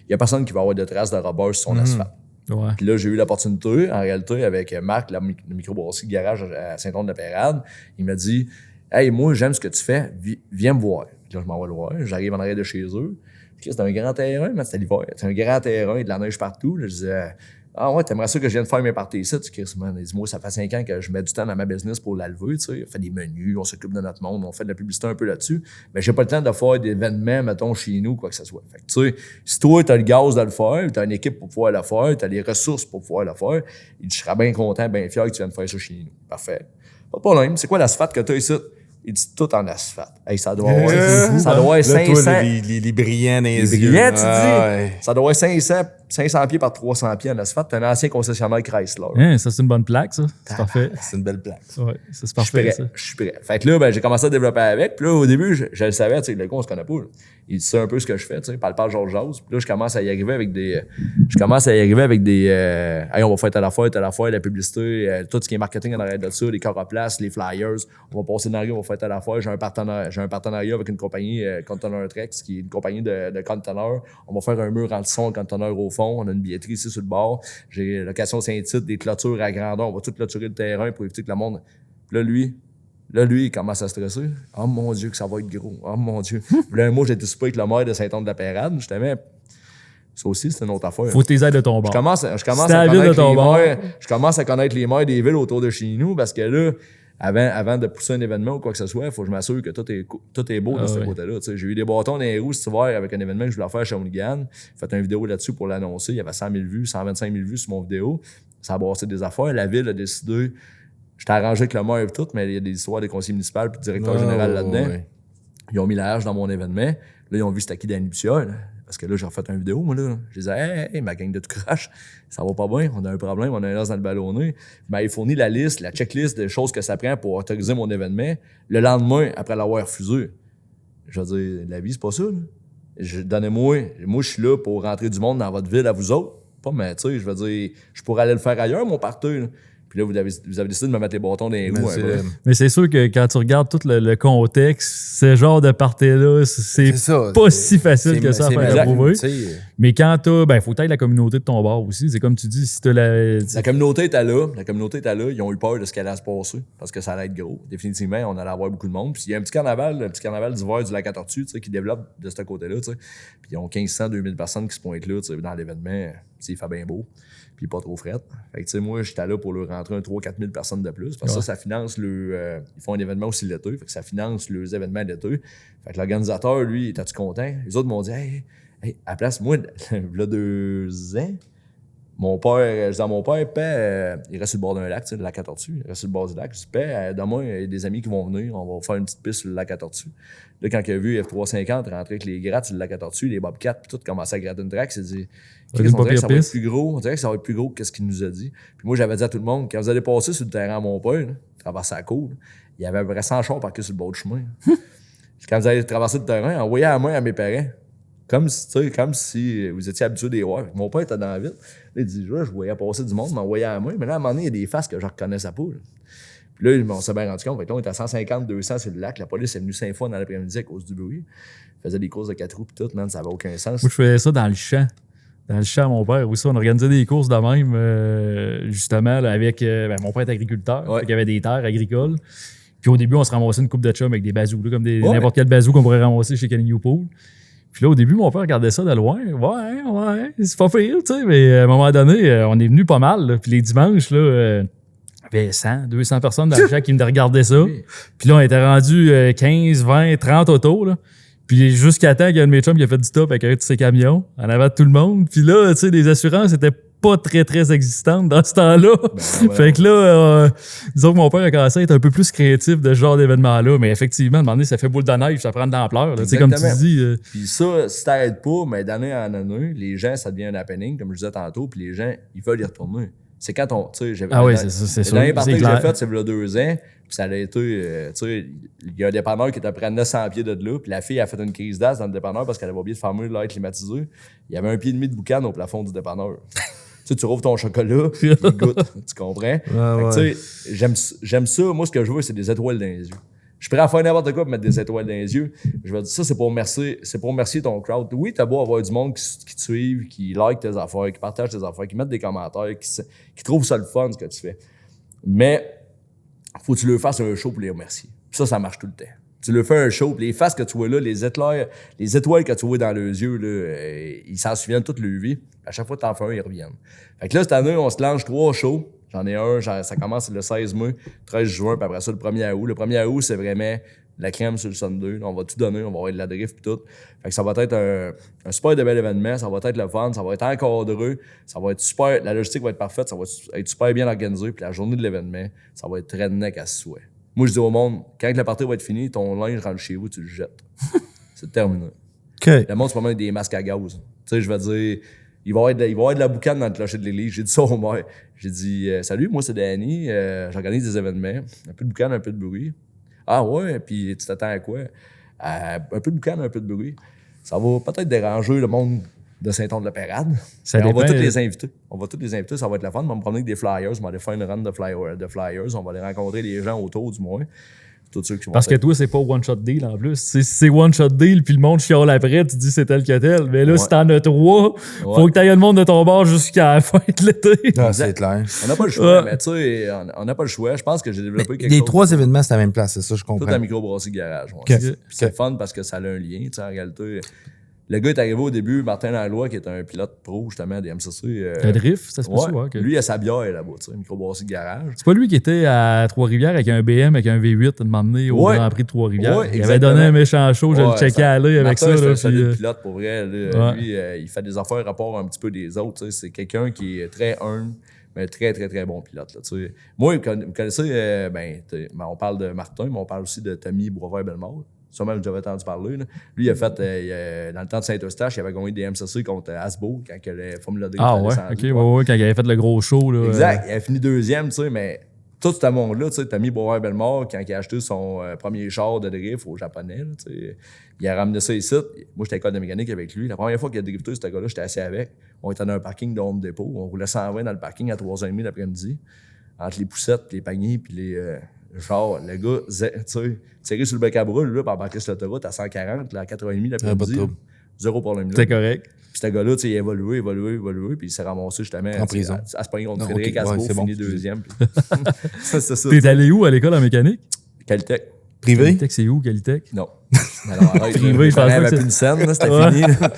Il y a personne qui va avoir de traces de rubber sur son asphalte. Ouais. Puis là, j'ai eu l'opportunité, en réalité, avec Marc, le microbrasserie Garage à Saint-Anne-de-Pérade. Il m'a dit « Hey, moi, j'aime ce que tu fais, viens me voir. » Puis là, je m'en vais le voir. J'arrive en arrière de chez eux. Puis c'est un grand terrain, mais c'était l'hiver. C'est un grand terrain, de la neige partout. Là, je disais « Ah ouais, t'aimerais ça que je vienne faire mes parties ici? » Tu dis, man, dis-moi, ça fait 5 ans que je mets du temps dans ma business pour la lever. Tu sais. On fait des menus, on s'occupe de notre monde, on fait de la publicité un peu là-dessus. Mais j'ai pas le temps de faire des événements, mettons, chez nous, quoi que ce soit. Fait que, tu sais, si toi, t'as le gaz de le faire, t'as une équipe pour pouvoir le faire, t'as les ressources pour pouvoir le faire, je serais bien content, bien fier que tu viennes faire ça chez nous. Parfait. Pas de problème. C'est quoi l'asphalte que t'as ici? Il dit tout en asphalte. Hey, ça doit avoir, ça doit être Là, 500. toi, les brillants dans les Les yeux. brillants, tu dis? Ouais. Ça doit être 500 pieds par 300 pieds en asphalte. T'es un ancien concessionnaire Chrysler. Hein, ça, c'est une bonne plaque, ça. C'est parfait. C'est une belle plaque. Ouais, ça, c'est Je suis parfait, prêt. ça. Je suis prêt. Fait que là, ben, j'ai commencé à développer avec. Puis là, au début, je le savais, tu sais, le gars, on se connaît pas. Là. Il sait un peu ce que je fais, tu sais. Parle Georges Jase. Puis là, je commence à y arriver avec des. Hey, on va faire telle affaire, la publicité, tout ce qui est marketing en arrière de ça, les coroplaces, les flyers. On va passer dans la rue, on va faire telle affaire. J'ai un partenariat avec une compagnie, Container Trex, qui est une compagnie de conteneurs. On va faire un mur en son de conteneurs au fond. On a une billetterie ici sur le bord. J'ai location Saint-Tite, des clôtures à grandeur. On va tout clôturer le terrain pour éviter que le monde. Puis là, lui, il commence à stresser. Oh mon Dieu, que ça va être gros. Oh mon Dieu. Puis là, moi, j'ai été souper avec le maire de Saint-Anne-de-la-Pérade. Justement, ça aussi, c'est une autre affaire. Faut tes aides de ton bord. Je commence C'est à la ville de connaître ton les bord. maires. Je commence à connaître les maires des villes autour de chez nous parce que là, avant de pousser un événement ou quoi que ce soit, il faut que je m'assure que tout est beau de ce ouais. côté-là. Tu sais, j'ai eu des bâtons dans les roues cet hiver avec un événement que je voulais faire à Shawinigan. J'ai fait une vidéo là-dessus pour l'annoncer. Il y avait 100 000 vues, 125 000 vues sur mon vidéo. Ça a brassé des affaires. La ville a décidé. J'étais arrangé avec le maire et tout, mais il y a des histoires des conseillers municipaux et du directeur général là-dedans. Ouais. Ils ont mis la hache dans mon événement. Là, ils ont vu c'était qui Danny Bussière. Parce que là, j'ai refait une vidéo, moi, là. Je disais, hey, ma gang de tout crash, ça va pas bien, on a un problème, on a un os dans le ballonnet. Il m'avait fourni la checklist de choses que ça prend pour autoriser mon événement. Le lendemain, après l'avoir refusé, je veux dire, la vie, c'est pas ça, là. Donnez-moi, moi, je suis là pour rentrer du monde dans votre ville à vous autres. Pas, mais tu sais, je veux dire, je pourrais aller le faire ailleurs, mon partout. Là. Puis là, vous avez décidé de me mettre les bâtons dans les roues. Mais c'est sûr que quand tu regardes tout le contexte, ce genre de party-là, c'est pas si facile que ça à faire approuver. Mais quand t'as, faut t'aider la communauté de ton bar aussi. C'est comme tu dis, si t'as La communauté était là. Ils ont eu peur de ce qu'elle allait se passer. Parce que ça allait être gros. Définitivement, on allait avoir beaucoup de monde. Puis il y a un petit carnaval d'hiver du lac à Tortue, qui développe de ce côté-là. Puis ils ont 1500, 2000 personnes qui se pointent là dans l'événement. Il fait bien beau. Puis pas trop fret. Fait que, tu sais, moi, j'étais là pour leur rentrer 3-4 000 personnes de plus. Parce que ça finance le. Ils font un événement aussi l'été. Fait que ça finance les événements d'été. Fait que l'organisateur, lui, était-tu content? Les autres m'ont dit, hey, à la place, moi, il y a 2 ans, mon père, il reste sur le bord d'un lac, le lac à Tortue. Il reste sur le bord du lac. Je dis, demain, il y a des amis qui vont venir. On va faire une petite piste sur le lac à Tortue. Là, quand il a vu F350 rentrer avec les grattes sur le lac à Tortue, les Bobcats, puis tout commençait à gratter une track, il s'est dit, on dirait que ça va être plus gros. On dirait que ça va être plus gros que ce qu'il nous a dit. Puis moi, j'avais dit à tout le monde, quand vous allez passer sur le terrain à mon père, traverser la cour, il y avait à peu près 100 chars parqués sur le bord du chemin. Quand vous allez traverser le terrain, envoyez la main à mes parents. Comme si vous étiez habitué des voir. Mon père était dans la ville. Là, il dit, je voyais passer du monde, m'envoyait à la main. Mais là, à un moment donné, il y a des faces que je reconnaissais pas. Là. Puis là, on s'est bien rendu compte. Fait que là, on était à 150, 200 sur le lac. La police est venue 5 fois dans l'après-midi à cause du bruit. Il faisait des courses de 4 roues, puis tout, man, ça n'avait aucun sens. Moi, je faisais ça dans le champ. Dans le champ, mon père aussi, on organisait des courses de même, justement, là, avec. Mon père est agriculteur, il y avait des terres agricoles. Puis au début, on se ramassait une coupe de chum avec des bazous, là, comme n'importe quel bazou qu'on pourrait ramasser chez Kenny Newpool. Puis là, au début, mon père regardait ça de loin. Ouais, c'est pas pire, tu sais. Mais à un moment donné, on est venu pas mal. Là. Puis les dimanches, là, il y avait 100, 200 personnes dans le champ qui me regardaient ça. Puis là, on était rendu 15, 20, 30 autos, là. Puis jusqu'à temps qu'il y a un de mes chums qui a fait du stop avec un de ses camions en avant de tout le monde. Puis là, tu sais, les assurances étaient pas très, très existantes dans ce temps-là. Fait que là, disons que mon père a commencé à être un peu plus créatif de ce genre d'événement-là. Mais effectivement, à un moment donné, ça fait boule de neige, ça prend de l'ampleur. Tu sais, comme tu dis. Puis ça, si t'arrêtes pas, mais d'année en année, les gens, ça devient un happening, comme je disais tantôt, puis les gens, ils veulent y retourner. C'est quand on. Tu sais, j'avais. Ah oui, c'est ça, c'est sûr. La dernière partie que j'ai faite, c'est il y a 2 ans. Puis ça a été, tu sais, il y a un dépanneur qui était à près 900 pieds de là. Puis la fille a fait une crise d'as dans le dépanneur parce qu'elle avait oublié de fermer l'air climatisé. Il y avait 1,5 pied de boucan au plafond du dépanneur. Tu sais, tu rouvres ton chocolat, puis il goûte. Tu comprends? Tu sais, j'aime ça. Moi, ce que je veux, c'est des étoiles dans les yeux. Je suis prêt à faire n'importe quoi pour mettre des étoiles dans les yeux. Je vais dire ça, c'est pour remercier ton crowd. Oui, t'as beau avoir du monde qui te suive, qui like tes affaires, qui partage tes affaires, qui mettent des commentaires, qui trouvent ça le fun, ce que tu fais. Mais faut que tu leur fasses un show pour les remercier. Puis ça marche tout le temps. Tu leur fais un show, puis les faces que tu vois là, les étoiles que tu vois dans leurs yeux, là, ils s'en souviennent toute leur vie. À chaque fois que t'en fais un, ils reviennent. Fait que là, cette année, on se lance 3 shows. J'en ai un, ça commence le 16 mai, 13 juin, puis après ça, le 1er août. Le 1er août, c'est vraiment la crème sur le Sunday. On va tout donner, on va avoir de la drift et tout. Fait que ça va être un super de bel événement, ça va être le fun, ça va être encadré, ça va être super, la logistique va être parfaite, ça va être super bien organisé, puis la journée de l'événement, ça va être redneck à ce souhait. Moi, je dis au monde, quand la partie va être finie, ton linge rentre chez vous, tu le jettes. C'est terminé. Okay. Le monde, c'est pas mal des masques à gaz. Tu sais, je vais dire, il va y avoir de la boucane dans le clocher de l'église. J'ai dit ça au maire. J'ai dit, salut, moi, c'est Danny, j'organise des événements. Un peu de boucane, un peu de bruit. Ah ouais, puis tu t'attends à quoi? Un peu de boucan, un peu de bruit. Ça va peut-être déranger le monde de Saint-Onge-de-la-Pérade. On va tous les inviter. Ça va être la fun. On va me promener avec des flyers. On va aller faire une run de flyers. On va aller rencontrer les gens autour, du moins. Tous ceux qui vont parce que toi, c'est pas one-shot deal en plus. C'est one-shot deal, puis le monde chiale après, tu dis c'est tel que tel. Mais là, si t'en as 3, faut que t'ailles le monde de ton bord jusqu'à la fin de l'été. Non, c'est clair. On n'a pas le choix, mais tu sais, on n'a pas le choix. Je pense que j'ai développé quelque chose. Les 3 événements, c'est à la même place, c'est ça, je comprends. Tout à microbrasserie garage. C'est fun parce que ça a un lien, tu sais, en réalité. Le gars est arrivé au début, Martin Langlois, qui est un pilote pro, justement, des MCC. Le drift, ça se passe souvent. Lui, il a sa bière là-bas, tu sais, microbrasserie garage. C'est pas lui qui était à Trois-Rivières avec un BM, avec un V8, à demander au Grand Prix de Trois-Rivières. Il avait donné un méchant show, je le checkais à l'œil avec ça. C'est un pilote, pour vrai. Là, lui, il fait des affaires rapport un petit peu des autres. C'est quelqu'un qui est très humble, mais très, très, très bon pilote. Là, moi, vous connaissez, on parle de Martin, mais on parle aussi de Tommy Boisvert-Bellemare. Sûrement, j'avais entendu parler. Là. Lui, il a fait, dans le temps de Saint-Eustache, il avait gagné des MCC contre Asbo, quand le Formula D. Ah ouais, ok, ouais, quand il avait fait le gros show. Là, exact, il a fini 2e, tu sais, mais tout ce monde-là, tu sais, Tommy Beauvoir-Bellemare, quand il a acheté son premier char de drift aux Japonais, là, tu sais, il a ramené ça ici. Moi, j'étais à l'école de mécanique avec lui. La première fois qu'il a drifté, ce gars-là, j'étais assis avec. On était dans un parking de Home Depot. On roulait 120 dans le parking à 3h30 l'après-midi. Entre les poussettes, les paniers, puis les... genre, le gars, tu sais, tiré sur le bec à brûle, là, par embarquer sur l'autoroute à 140, là, à 4h30 l'après-midi. Zéro problème là. C'est correct. Puis ce gars-là, tu sais, il a évolué, puis il s'est ramassé justement En prison. à se pogner contre Non, Frédéric ok, Asbo, ouais, c'est fini bon. deuxième. Puis... c'est ça. T'es allé où à l'école en mécanique? Qualitech? Privé? Qualitech, c'est où, Qualitech? Non. Alors, arrête, Privé, je pense pas que plus c'est- une scène, là, c'était Ouais. fini. Là.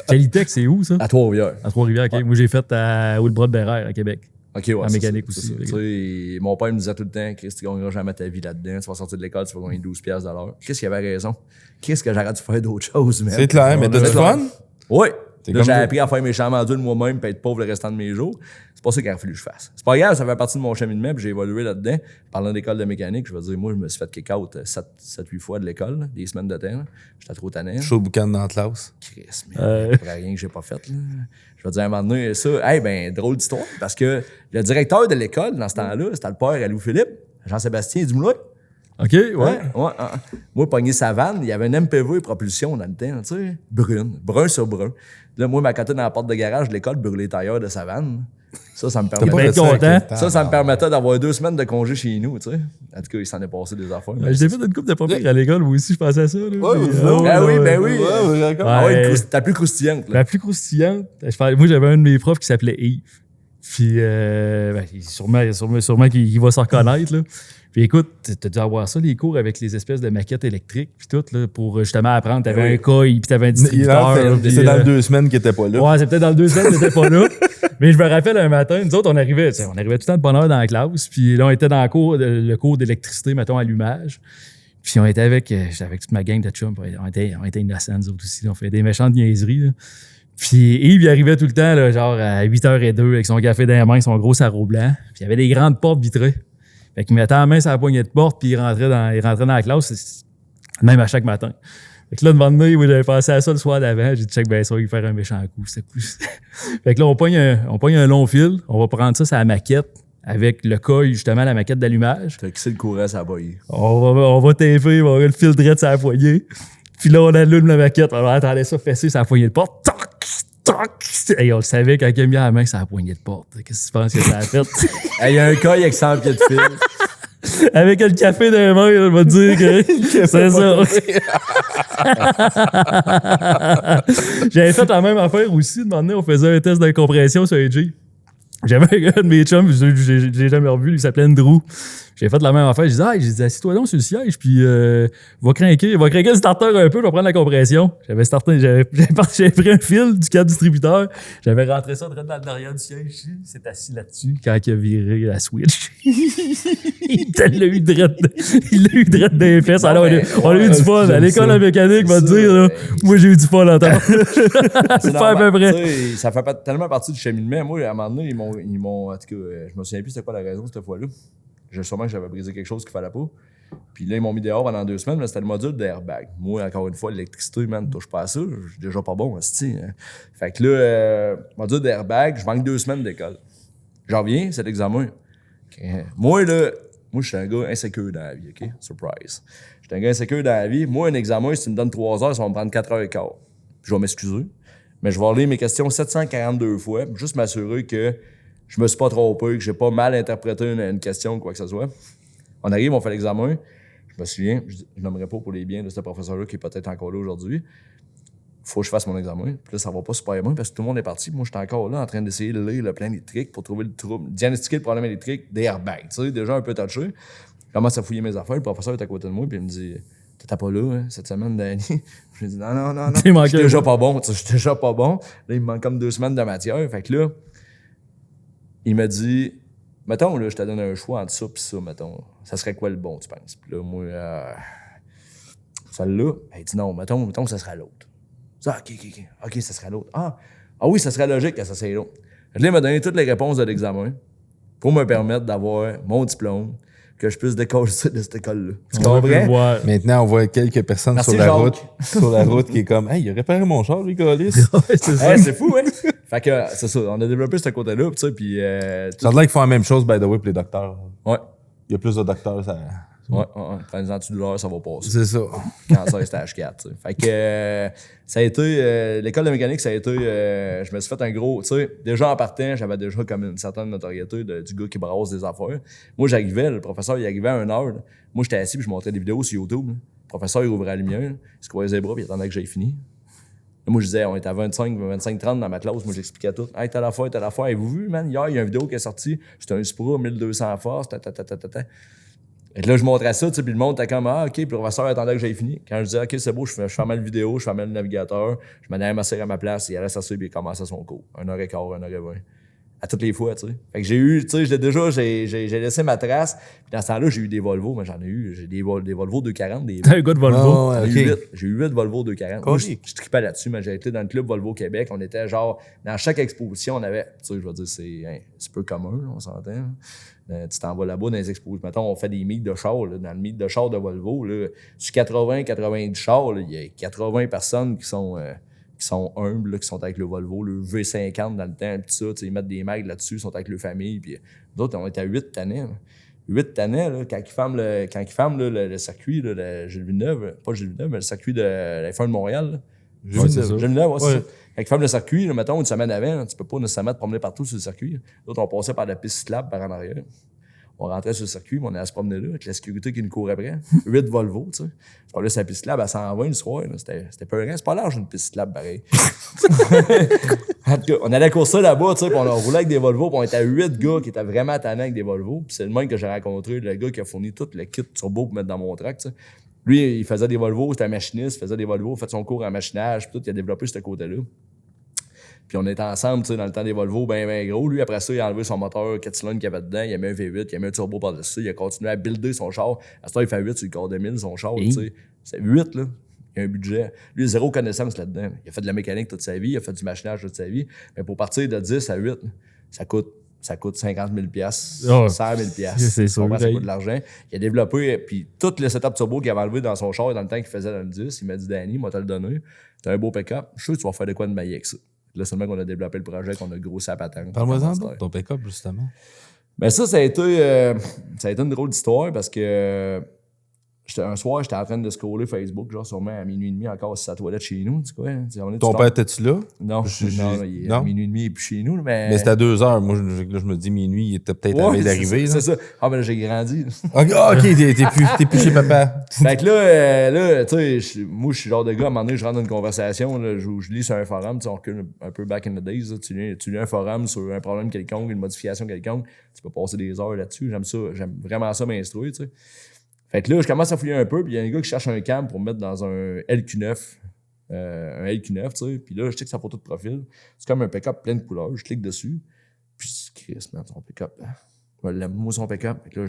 Qualitech, c'est où, ça? À Trois-Rivières. À Trois-Rivières, OK. Moi, j'ai fait à Houlbras-de-Bérère, à Québec. OK, ouais. En c'est mécanique ça, aussi, c'est les ça. Tu sais, mon père me disait tout le temps, Chris, tu gagneras jamais ta vie là-dedans. Tu vas sortir de l'école, tu vas gagner 12$ de l'heure. Qu'est-ce qu'il avait raison? Qu'est-ce que j'aurais dû faire d'autres choses, man? C'est clair, mais t'as du fun? Oui. T'es Là, comme j'ai nous. appris à faire mes chambres en deux de moi-même et être pauvre le restant de mes jours. C'est pas ça qu'il a fallu que je fasse. C'est pas grave, ça fait partie de mon cheminement puis j'ai évolué là-dedans. Parlant d'école de mécanique, je veux dire, moi, je me suis fait kick-out 7-8 fois de l'école, là, des semaines de temps. Là. J'étais trop tannant. Chaud de boucan dans la classe. Chris, mais pour rien que j'ai pas fait. Là. Je veux dire, à un moment donné, ça, drôle d'histoire, parce que le directeur de l'école, dans ce temps-là, c'était le père à Louis-Philippe, Jean-Sébastien Dumoulin. OK, ouais. Ouais. Moi, pogné sa vanne, il y avait une MPV propulsion dans le temps, tu sais, brun sur brun. Là, moi, ma côté dans la porte de garage de l'école, brûler les tailleurs de sa vanne. Ça me T'as permettait. pas fait content. avec le temps, Ça me non. permettait d'avoir 2 semaines de congé chez nous, tu sais. En tout cas, il s'en est passé des affaires. J'ai fait une coupe de papier à l'école, moi aussi, je pensais à ça. Là. Ouais, Puis, vous Ben oui, ben oui. Ouais, d'accord. Ah ouais, Ouais. t'as plus croustillante, là. La plus croustillante, moi, j'avais un de mes profs qui s'appelait Yves. Puis, sûrement qu'il va s'en reconnaître, là. Puis écoute, t'as dû avoir ça, les cours avec les espèces de maquettes électriques, puis tout, là, pour justement apprendre. T'avais Oui. un coil, puis t'avais un distributeur. C'est dans 2 semaines qu'il était pas là. Ouais, c'est peut-être dans le 2 semaines, j'étais pas là. Mais je me rappelle un matin, nous autres, on arrivait tout le temps de bonne heure dans la classe. Puis là, on était dans le cours d'électricité, mettons, allumage. Puis on était avec toute ma gang de chums. On était innocents, nous autres aussi. On fait des méchantes niaiseries. Là. Puis Yves, il arrivait tout le temps, là, genre à 8h02, avec son café dans les mains, son gros sarrau blanc. Puis il y avait des grandes portes vitrées. Fait qu'il mettait la main sur la poignée de porte, puis il rentrait dans la classe, même à chaque matin. Fait que là, devant nous, j'avais pensé à ça le soir d'avant. J'ai dit, check, ben ça, il va faire un méchant coup. C'était plus. Fait que là, on pogne un long fil. On va prendre ça sur la maquette avec le coil, justement, la maquette d'allumage. T'as quitté le courant, ça a boyé. On va taper, on va avoir le fil droit sur la poignée. Puis là, on allume la maquette. On attendait ça fesser sur la poignée de porte. Toc, toc. Et on le savait quand il a mis la main sur la poignée de porte. Qu'est-ce que tu penses que ça a fait? Il y a un coil avec 100 pieds de fil. Avec le café dans les mains, je vais te dire que c'est ça. J'avais fait la même affaire aussi. De moment donné, on faisait un test de compression sur un Jeep. J'avais un gars de mes chums, je l'ai jamais revu, il s'appelait Andrew. J'ai fait la même affaire. J'ai dit, assis-toi donc sur le siège, puis va craquer le starter un peu, je vais prendre la compression. J'avais pris un fil du câble distributeur, j'avais rentré ça dans le derrière du siège, il s'est assis là-dessus quand il a viré la switch. Il l'a eu direct dans les fesses. Alors, on a eu du fun. À l'école de mécanique, va te dire, là, moi j'ai eu du fun en temps. C'est pas à peu près. Tu sais, ça fait tellement partie du cheminement. Moi, à un moment donné, ils m'ont en tout cas, je me souviens plus c'était quoi la raison cette fois-là. Sûrement que j'avais brisé quelque chose qu'il fallait pas. Puis là, ils m'ont mis dehors pendant 2 semaines, mais c'était le module d'airbag. Moi, encore une fois, l'électricité, man, touche pas à ça. Je suis déjà pas bon, esti. Fait que là, module d'airbag, je manque 2 semaines d'école. J'en reviens, c'est l'examen. Moi, je suis un gars insécure dans la vie, OK? Surprise. Je suis un gars insécure dans la vie. Moi, un examen, si tu me donnes 3 heures, ça va me prendre 4h15. Puis je vais m'excuser. Mais je vais relire mes questions 742 fois, pour juste m'assurer que je me suis pas trompé, que j'ai pas mal interprété une question ou quoi que ce soit. On arrive, on fait l'examen. Je me souviens, je nommerai pas pour les biens de ce professeur-là qui est peut-être encore là aujourd'hui. Faut que je fasse mon examen. Puis là, ça va pas super bien parce que tout le monde est parti. Moi, j'étais encore là en train d'essayer de lire le plan électrique pour trouver le trouble, diagnostiquer le problème électrique des airbags. Tu sais, déjà un peu touché. Je commence à fouiller mes affaires. Le professeur est à côté de moi puis il me dit « T'étais pas là cette semaine, Danny? » Je lui dis « Non. Je suis déjà pas bon. Je suis déjà pas bon. Là, il me manque comme 2 semaines de matière. Fait que là, il m'a dit, mettons, là, je te donne un choix entre ça et ça, mettons. Ça serait quoi le bon, tu penses? Puis là, moi, celle-là, il dit non, mettons, ça serait l'autre. Ça, OK, ça serait l'autre. Ah oui, ça serait logique que ça serait l'autre. Là, il m'a donné toutes les réponses de l'examen pour me permettre d'avoir mon diplôme, que je puisse décoller de cette école-là. Tu comprends? Maintenant, on voit quelques personnes Merci, sur la Jacques. route qui est comme, hey, il a réparé mon char, lui, Gaulis. C'est fou, hein? Fait que c'est ça, on a développé ce côté-là, tu sais, puis... Ça a l'air qu'ils font la même chose, by the way, pour les docteurs. Ouais. Il y a plus de docteurs, ça... Ouais. Prends des antidouleurs, ça va passer. C'est ça. Cancer stage 4. T'sais. Fait que ça a été. L'école de mécanique, ça a été. Je me suis fait un gros. Tu sais, déjà en partant, j'avais déjà comme une certaine notoriété du gars qui brasse des affaires. Moi, j'arrivais, le professeur, il arrivait à 1h. Là. Moi, j'étais assis puis je montrais des vidéos sur YouTube. Là. Le professeur, il ouvrait la lumière, là. Il se croisait les bras puis il attendait que j'aie fini. Là, moi, je disais, on était à 25-30 dans ma classe. Moi, j'expliquais tout. Hey, t'as l'affaire. Avez-vous vu, man? Hier, il y a une vidéo qui est sortie. C'était un Supra 1200 force. Et là, je montrais ça, tu sais, puis le monde était comme, OK, puis le professeur attendait que j'aille fini. Quand je disais, OK, c'est beau, je fermais la vidéo, je fermais le navigateur, je m'en allais m'asseoir à ma place, il allait s'asseoir, puis il commençait son cours. 1h15, 1h20. À toutes les fois, tu sais. Fait que j'ai eu, tu sais, j'ai laissé ma trace, puis dans ce temps-là, j'ai eu des Volvo, mais j'ai des Volvo 240. T'es un gars de Volvo. J'ai eu 8 Volvo 240. Moi, je tripais là-dessus, mais j'ai été dans le club Volvo Québec. On était genre, dans chaque exposition, on avait, tu sais, je veux dire, c'est peu commun, là, on s'entend. Tu t'en vas là-bas dans les expos. Mettons, on fait des meets de chars. Là, dans le meet de chars de Volvo, là, sur 90 chars, il y a 80 personnes qui sont humbles, là, qui sont avec le Volvo, le V50 dans le temps, puis ça, ils mettent des mags là-dessus, ils sont avec leur famille. Puis d'autres, on était à 8 années. 8 années, là, quand ils ferment le circuit, là, le Gilles Villeneuve, pas Gilles Villeneuve, mais le circuit de la F1 de Montréal. Là. Gilles Villeneuve, c'est ça. Quand ils ferment le circuit, là, mettons, une semaine avant, là, tu peux pas nécessairement te promener partout sur le circuit. D'autres, on passait par la piste cyclable par en arrière. On rentrait sur le circuit, on allait à se promener là, avec la sécurité qui nous courait après. 8 Volvo, tu sais. On allait sur la piste cyclable à 120 le soir. C'était peurant. C'est pas large, une piste cyclable, pareil. En tout cas, on allait courser là-bas, tu sais, puis on roulait avec des Volvo, puis on était à 8 gars qui étaient vraiment tannés avec des Volvo. Puis c'est le même que j'ai rencontré, le gars qui a fourni tout le kit turbo pour mettre dans mon track, tu sais. Lui, il faisait des Volvo, c'était un machiniste, il faisait des Volvo, il fait son cours en machinage, puis tout, il a développé ce côté-là. Puis on était ensemble, tu sais, dans le temps des Volvo, ben gros. Lui, après ça, il a enlevé son moteur 4 cylindres qu'il y avait dedans, il a mis un V8, il a mis un turbo par-dessus, il a continué à builder son char. À ce temps, il fait 8 sur le corps de 1000, son char, tu sais. C'est 8, là. Il y a un budget. Lui, il a zéro connaissance là-dedans. Il a fait de la mécanique toute sa vie, il a fait du machinage toute sa vie. Mais pour partir de 10 à 8, ça coûte 50 000 $, 100 000 $. C'est sûr. Ça coûte de l'argent. Il a développé, puis tout le setup turbo qu'il avait enlevé dans son char dans le temps qu'il faisait dans le 10, il m'a dit, Danny, moi, te le donné. T'as un beau pick-up. Je suis sûr que tu vas faire de quoi de mailler avec ça. Là, seulement qu'on a développé le projet, qu'on a grossi à patente. Parle-moi-en de ton pick-up, justement. Ben ça a été une drôle d'histoire parce que un soir, j'étais en train de scroller Facebook, genre sûrement à minuit et demi encore sur sa toilette chez nous. Tu sais quoi? Ton père, était-tu là? Non, il est à minuit et demi et puis chez nous. Mais c'était à 2h. Moi, je me dis minuit, il était peut-être à la veille d'arriver. C'est ça. Ah, ben là, j'ai grandi. OK, t'es plus chez papa. Fait que là tu sais, moi, je suis le genre de gars, à un moment donné, je rentre dans une conversation, là, je lis sur un forum, on recule un peu back in the days, là, tu lis un forum sur un problème quelconque, une modification quelconque, tu peux passer des heures là-dessus. J'aime vraiment ça m'instruire, tu sais. Fait que là, je commence à fouiller un peu, puis il y a un gars qui cherche un cam pour me mettre dans un LQ9. Un LQ9, tu sais. Puis là, je check sa photo de profil. C'est comme un pick-up plein de couleurs. Je clique dessus. Puis je dis, Chris, man, son pick-up. Moi, son pick-up. Fait que là,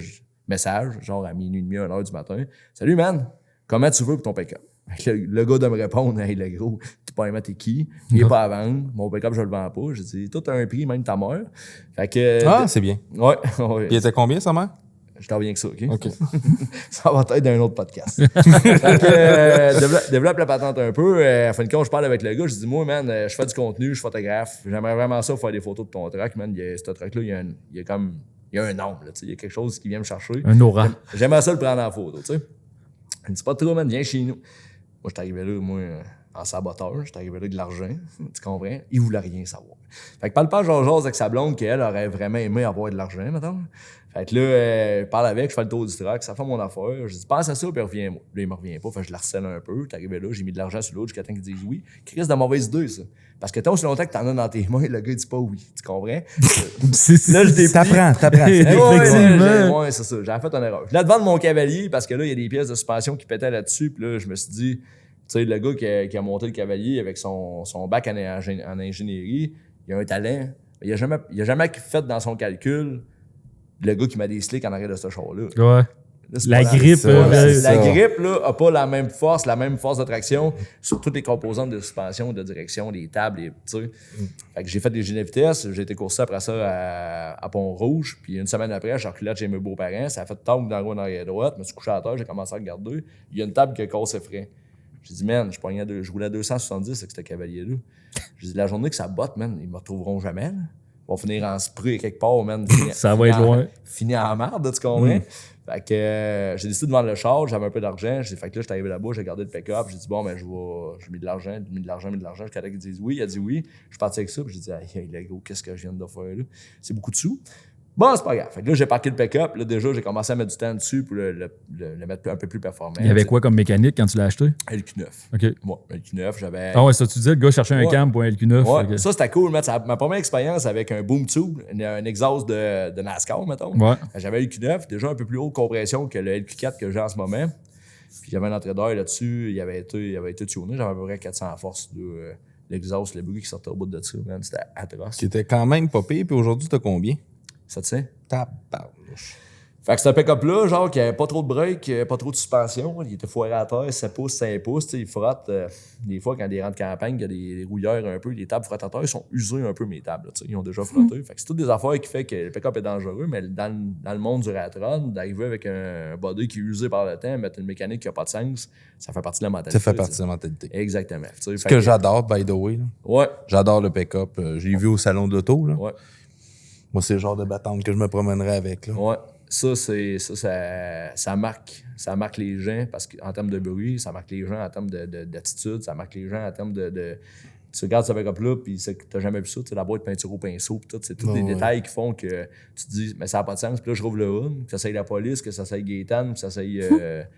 message, genre à minuit et demi, 1h du matin. Salut, man. Comment tu veux pour ton pick-up? Le gars de me répondre, hey, le gros, tu peux pas t'es qui? Il est pas à vendre. Mon pick-up, je le vends pas. J'ai dit, tout a un prix, même ta mère. Fait que. C'est bien. Ouais. Il était combien, sa mère? Je t'en reviens que ça, OK? OK. Ça va être d'un autre podcast. Fait que, développe la patente un peu. À fin de compte, je parle avec le gars. Je dis, moi, man, je fais du contenu, je suis photographe. J'aimerais vraiment ça faire des photos de ton track, man. Ce track-là, il y a un nom, là, il y a quelque chose qui vient me chercher. Un aura. J'aimerais ça le prendre en photo, tu sais. Il me dit, pas trop, man, viens chez nous. Moi, je suis arrivé là, en saboteur. Je suis arrivé là avec de l'argent. Tu comprends? Il voulait rien savoir. Fait que parle pas genre avec sa blonde qu'elle aurait vraiment aimé avoir de l'argent, maintenant. Fait que là, je parle avec, je fais le tour du track, ça fait mon affaire. Je dis, pense à ça, puis reviens-moi. Là, il me revient pas, fait que je la harcèle un peu. T'es arrivé là, j'ai mis de l'argent sur l'autre jusqu'à temps qu'il dise oui. Crise de mauvaise idée, ça. Parce que tant aussi longtemps que t'en as dans tes mains, le gars, il dit pas oui. Tu comprends? Là, je déplie. T'apprends. Ouais, c'est ça. J'avais fait une erreur. Je la devant de mon cavalier, parce que là, il y a des pièces de suspension qui pétaient là-dessus, puis là, je me suis dit, tu sais, le gars qui a monté le cavalier avec son bac en ingénierie, il a un talent. Il a jamais fait dans son calcul le gars qui m'a des slicks en arrière de ce char-là. Ouais. Là, la grippe. La grippe, là, a pas la même force de traction sur toutes les composantes de suspension, de direction, les tables, tu sais. Fait que j'ai fait des gilets de vitesse, j'ai été coursé après ça à Pont-Rouge, puis une semaine après, j'ai reculé chez mes beaux-parents, ça a fait tank dans la roue en arrière droite, je me suis couché à terre, j'ai commencé à regarder, il y a une table qui a cassé frein. J'ai dit, man, je roulais à 270 avec ce cavalier-là. J'ai dit, la journée que ça botte, man, ils me retrouveront jamais, là. va finir en spray quelque part, man. Ça va être loin. Fini en marde, tu comprends? Fait que j'ai décidé de vendre le char, j'avais un peu d'argent. Fait que là, j'étais arrivé là-bas, j'ai gardé le pick-up. J'ai dit, bon, ben, j'ai mis de l'argent. Jusqu'à là qu'ils disent oui. Il a dit oui. Je suis parti avec ça. Puis j'ai dit, hey, les gars, qu'est-ce que je viens de faire là? C'est beaucoup de sous. Bon, c'est pas grave. Fait que là, j'ai parqué le pick-up. Là, déjà, j'ai commencé à mettre du temps dessus pour le mettre un peu plus performant. Il y avait quoi comme mécanique quand tu l'as acheté? LQ9. OK. Ouais, LQ9, j'avais. Ah ouais, ça, tu disais, le gars cherchait un cam pour un LQ9. Ouais, okay. ça, c'était cool, man. Ma première expérience avec un boom tube, un exhaust de NASCAR, mettons. Ouais. J'avais le LQ9, déjà un peu plus haute compression que le LQ4 que j'ai en ce moment. Puis j'avais un entrée d'air là-dessus, il avait été tuné. J'avais à peu près 400 forces de l'exhaust, le bruit qui sortait au bout de ça, man. C'était atroce. C'était quand même pas pire, puis aujourd'hui, t'as combien? Ça te sait? Tabarnouche. Fait que ce pick-up-là, genre, qui avait pas trop de break, pas trop de suspension, il était foiré à terre, 7 pouces, 5 pouces, il frotte. Des fois, quand il rentre campagne, il y a des rouilleurs un peu, les tables frottatoires, ils sont usés un peu, mes tables, ils ont déjà frotté. Fait que c'est toutes des affaires qui fait que le pick-up est dangereux, mais dans le monde du rat-run, d'arriver avec un body qui est usé par le temps, mettre une mécanique qui a pas de sens, ça fait partie de la mentalité. Ça fait partie de la mentalité. Exactement. Ce que j'adore, by the way. Là. Ouais. J'adore le pick-up. J'ai vu au salon de l'auto. Ouais. Moi, c'est le genre de battante que je me promènerais avec. Là. Ouais. Ça marque les gens parce qu'en termes de bruit, ça marque les gens en termes d'attitude, ça marque les gens en termes de tu regardes ce pick-up-là, puis t'as jamais vu ça, la boîte peinture au pinceau, puis tout, c'est tous des détails qui font que tu te dis, mais ça n'a pas de sens. Puis là, je rouvre le hood, que ça s'aille la police, que ça s'aille Gaétan, que ça s'aille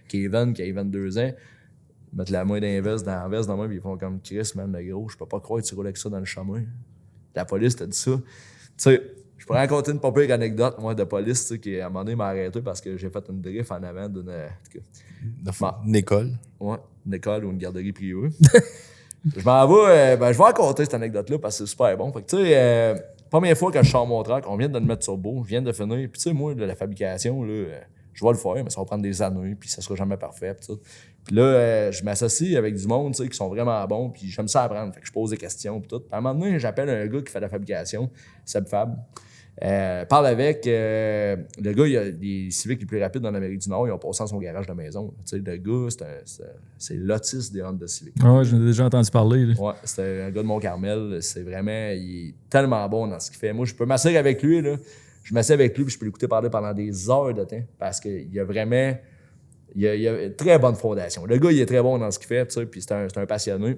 Kevin, qui a 22 ans, mettre la main dans la veste, dans moi, puis ils font comme Chris, man, le gros, je peux pas croire que tu roules avec ça dans le chemin. La police t'a dit ça. Tu sais, je pourrais raconter une pas pire anecdote, moi, de police, tu sais, qui à un moment donné m'a arrêté parce que j'ai fait une drift en avant d'une. Une école. Ouais, une école ou une garderie privée. Je m'en vais, je vais raconter cette anecdote-là parce que c'est super bon. Fait que, tu sais, première fois que je sors mon truck, on vient de le mettre sur beau, je viens de finir. Puis, tu sais, moi, la fabrication, là, je vais le faire, mais ça va prendre des années, puis ça sera jamais parfait. Puis là, je m'associe avec du monde, tu sais, qui sont vraiment bons, puis j'aime ça apprendre. Fait que je pose des questions, puis tout. Puis à un moment donné, j'appelle un gars qui fait de la fabrication, Seb Fab. Parle avec le gars, il a des Civics les plus rapides dans l'Amérique du Nord, ils ont passé dans son garage de maison. Tu sais, le gars, c'est l'autiste des Honda Civic. Ouais, j'en ai déjà entendu parler. Là. Ouais, c'était un gars de Mont-Carmel. C'est vraiment, il est tellement bon dans ce qu'il fait. Moi, je peux m'asseoir avec lui, là. Je m'assieds avec lui, puis je peux l'écouter parler pendant des heures de temps, parce qu'il y a vraiment, il y a une très bonne fondation. Le gars, il est très bon dans ce qu'il fait, tu sais, puis c'est un passionné.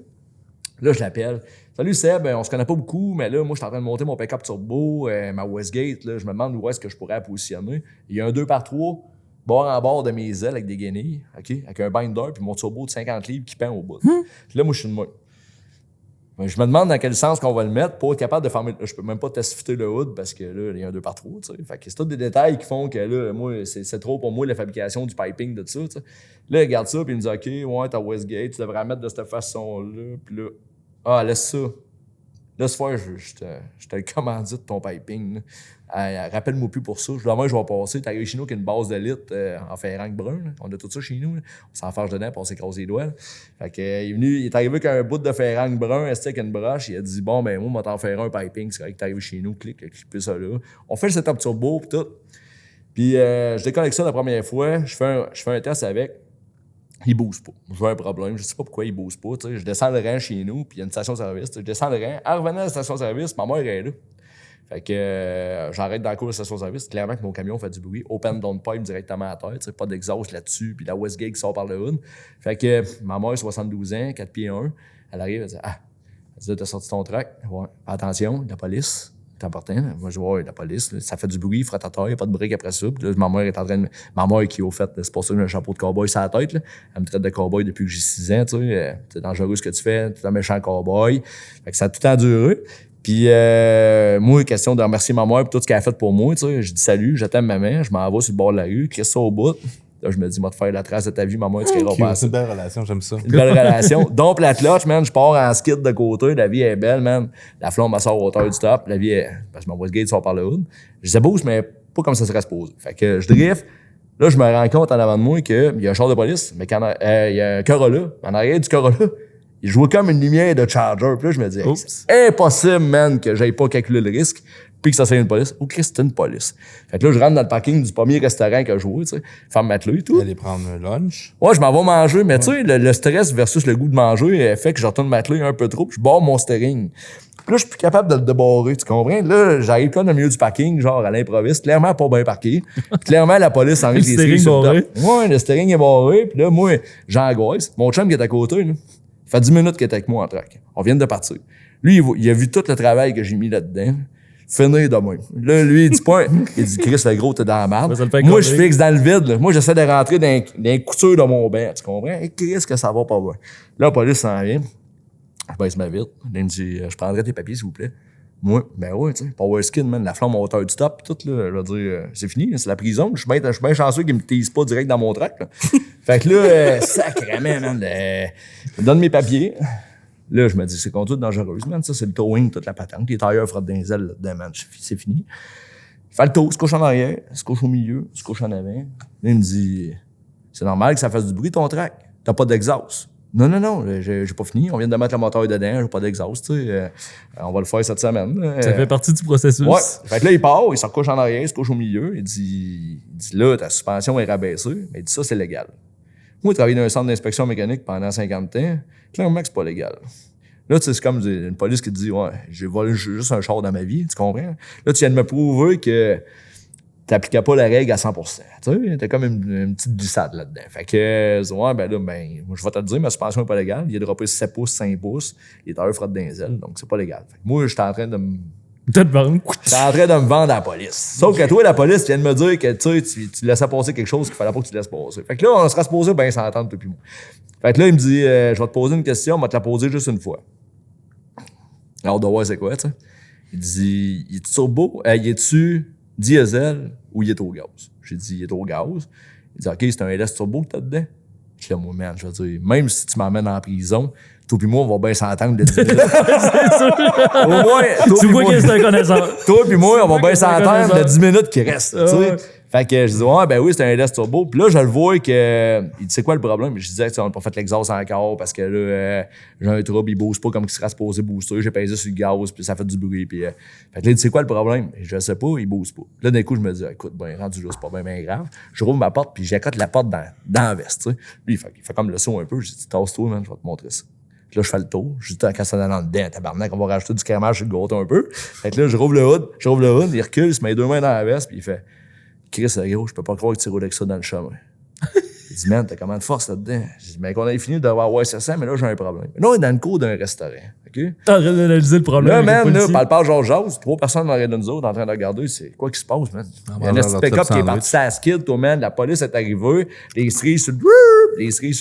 Là, je l'appelle. Salut Seb, on se connaît pas beaucoup, mais là, moi, je suis en train de monter mon pick-up turbo, ma Westgate. Là, je me demande où est-ce que je pourrais la positionner. Il y a un 2x3, bord en bord de mes ailes avec des guenilles, OK? Avec un binder, puis mon turbo de 50 livres qui pend au bout. Puis là, moi, je suis de moi. Je me demande dans quel sens qu'on va le mettre pour être capable de fermer. Je peux même pas tester le hood parce que là, il y a un 2x3, tu sais. Fait que c'est tous des détails qui font que là, moi, c'est trop pour moi la fabrication du piping de ça, tu sais. Là, il regarde ça, puis il me dit, OK, ouais, ta Westgate, tu devrais la mettre de cette façon-là. Puis là, laisse ça. Là, ce soir, je te le commandite ton piping. Rappelle-moi plus pour ça. Demain, je vais passer. T'arrives chez nous qui a une base de litre en ferranque brun. Là. On a tout ça chez nous. Là. On s'enfarge dedans, puis on s'écrase les doigts. Là. Fait que, il est arrivé avec un bout de ferranque brun, avec une broche. Il a dit, bon, ben, moi, on va t'en faire un piping. C'est correct que t'arrives chez nous, clique ça là. On fait le setup turbo, puis tout. Puis, je déconnecte ça la première fois. Je fais un test avec. Il bouge pas. Je vois un problème. Je sais pas pourquoi il bouge pas. T'sais. Je descends le rang chez nous, puis il y a une station-service. Je descends le rang. En revenant à la station-service, ma mère est là. Fait que j'arrête dans le cours de la station-service. Clairement que mon camion fait du bruit. Open down pipe directement à terre. Pas d'exhaust là-dessus. Puis la Westgate qui sort par le hood. Fait que ma mère, 72 ans, 4 pieds 1, elle arrive, elle dit, elle dit, t'as sorti ton truck. Ouais. Attention, la police. C'est important. Moi, je vois la police. Là, ça fait du bruit, frottateur, il n'y a pas de briques après ça. Puis là, ma mère est en train de. Ma mère qui, au fait, c'est pour ça que j'ai un chapeau de cowboy sur la tête. Là. Elle me traite de cowboy depuis que j'ai 6 ans. Tu sais, c'est dangereux ce que tu fais. Tu es un méchant cowboy. Fait que ça a tout enduré. Puis, moi, question de remercier ma mère pour tout ce qu'elle a fait pour moi. Tu sais, je dis salut, je t'aime, maman. Je m'en vais sur le bord de la rue, crisse ça au bout. Là, je me dis, moi, te faire la trace de ta vie, maman, tu ne pas. C'est une belle relation, j'aime ça. Une belle relation. Donc, la clutch, man, je pars en skid de côté. La vie est belle, man. La flamme, elle sort à hauteur du top. La vie est. Parce que ma Westgate sort par le hood. Je disais boost, mais pas comme ça serait supposé. Fait que je drift. Là, je me rends compte en avant de moi qu'il y a un char de police, mais il y a un Corolla. En arrière du Corolla, il jouait comme une lumière de Charger. Puis là, je me dis, hey, c'est impossible, man, que j'aille pas calculer le risque. puis que ça c'est une police. Oh, Christ, c'est une police. Fait que là, je rentre dans le parking du premier restaurant que je jouais, tu sais, faire matelas et tout. Aller prendre un lunch. Ouais, je m'en vais manger, mais tu sais, le stress versus le goût de manger fait que je retourne matelas un peu trop, puis je barre mon steering. Puis là, je suis plus capable de le débarrer, tu comprends? Là, j'arrive comme dans le milieu du parking, genre à l'improviste, clairement pas bien parqué. Clairement, la police en Le steering barré. Ouais, le steering est barré, puis là, moi, j'angoisse. Mon chum qui est à côté, là, ça fait 10 minutes qu'il est avec moi en track. On vient de partir. Lui, il a vu tout le travail que j'ai mis là-dedans. Finir de même. Là, lui, il dit pas, il dit, Chris, le gros, t'es dans la merde. Ça le fait Moi, corriger. je fixe dans le vide, là. Moi, j'essaie de rentrer dans les coutures de mon bain. Tu comprends? Et Chris, que ça va pas bien. Là, la police s'en vient. Je baisse ma vitre. Là, il me dit, je prendrais tes papiers, s'il vous plaît. Moi, ben ouais, tu sais, Power Skin, man, la flamme à hauteur du top, pis tout, là, je veux dire, c'est fini, c'est la prison. Je suis bien chanceux qu'ils me teasent pas direct dans mon track, là. Fait que là, sacrément, man, je me donne mes papiers. Là, je me dis, c'est conduite dangereuse, man. Ça, c'est le towing, toute la patente. Les tailleurs frottent dans les ailes là-dedans, man. C'est fini. Il fait le tour, se couche en arrière, se couche au milieu, se couche en avant. Là, il me dit, c'est normal que ça fasse du bruit, ton track. T'as pas d'exhaust. Non, j'ai pas fini. On vient de mettre le moteur dedans, j'ai pas d'exhaust, tu sais. On va le faire cette semaine. Ça fait partie du processus. Ouais. Fait que là, il part, il se recouche en arrière, il se couche au milieu. Il dit là, ta suspension est rabaissée. Mais il dit ça, c'est légal. Moi, travailler dans un centre d'inspection mécanique pendant 50 ans, clairement que c'est pas légal. Là, tu sais, c'est comme une police qui te dit, ouais, j'ai volé juste un char dans ma vie, tu comprends? Là, tu viens de me prouver que t'appliquais pas la règle à 100%. Tu sais, t'as comme une petite glissade là-dedans. Fait que, ouais, ben là, moi, je vais te le dire, ma suspension est pas légale. Il est droppé 7 pouces, 5 pouces. Les tailleurs frottent dans les ailes, donc c'est pas légal. Fait que moi, j'étais en train de me T'as de vendre. J'étais en train de me vendre à la police. Sauf que toi, la police, tu viens de me dire que tu laissais passer quelque chose qu'il fallait pas que tu laisses passer. Fait que là, on sera supposé bien s'entendre depuis moi. Fait que là, il me dit, je vais te poser une question, on va te la poser juste une fois. Alors, de voir c'est quoi, tu sais. Il dit, il est-tu turbo? Il est-tu diesel ou il est au gaz? J'ai dit, il est au gaz. Il dit, OK, c'est un LS turbo que t'as dedans? Je dis, moi, man, je veux dire, même si tu m'emmènes en prison, toi pis moi, on va bien s'entendre de 10 minutes. C'est sûr. Au moins, Tu vois que c'est un connaisseur. toi pis moi, on va bien que c'est un s'entendre de connaisseur. 10 minutes qui restent. Ah, tu sais. ouais. Fait que je dis, ouais, ben oui, c'est un LS turbo. Puis là, je le vois que. Il dit, c'est quoi le problème? Je disais, on n'a pas fait l'exhaust encore parce que là, j'ai un trouble, il bouge pas comme il serait supposé booster. J'ai pesé sur le gaz, puis ça fait du bruit. Puis, fait que là, il dit, c'est quoi le problème? Et je sais pas, il bouge pas. Là, d'un coup, je me dis, écoute, ben, rendu là, c'est pas bien grave. Je rouvre ma porte, puis j'accote la porte dans la veste, tu sais. Lui, il fait comme le saut un peu. Je dis, tasse-toi, man, je vais te montrer ça. Puis là, je fais le tour. Je dis, quand ça dans le dedans, tabarnak, on va rajouter du crémage sur le gâteau un peu. Fait que là, je rouvre le hood, il recule, il se met les deux mains dans la veste, puis il fait, Chris, gros, je peux pas croire que tu roules avec ça dans le chemin. Il dit, man, t'as comment de force là-dedans? J'ai dit, mais qu'on ait fini d'avoir ça, mais là, j'ai un problème. Là, on est dans le cours d'un restaurant, OK? T'es en train d'analyser le problème. Là, avec man, le là, policier. parle Georges, 3 personnes dans de nous autres en train de regarder, c'est quoi qui se passe, man? Il y a un dans petit leur pick-up top qui est sandwich. parti sur la skid, toi, man, la police est arrivée, les cerises sur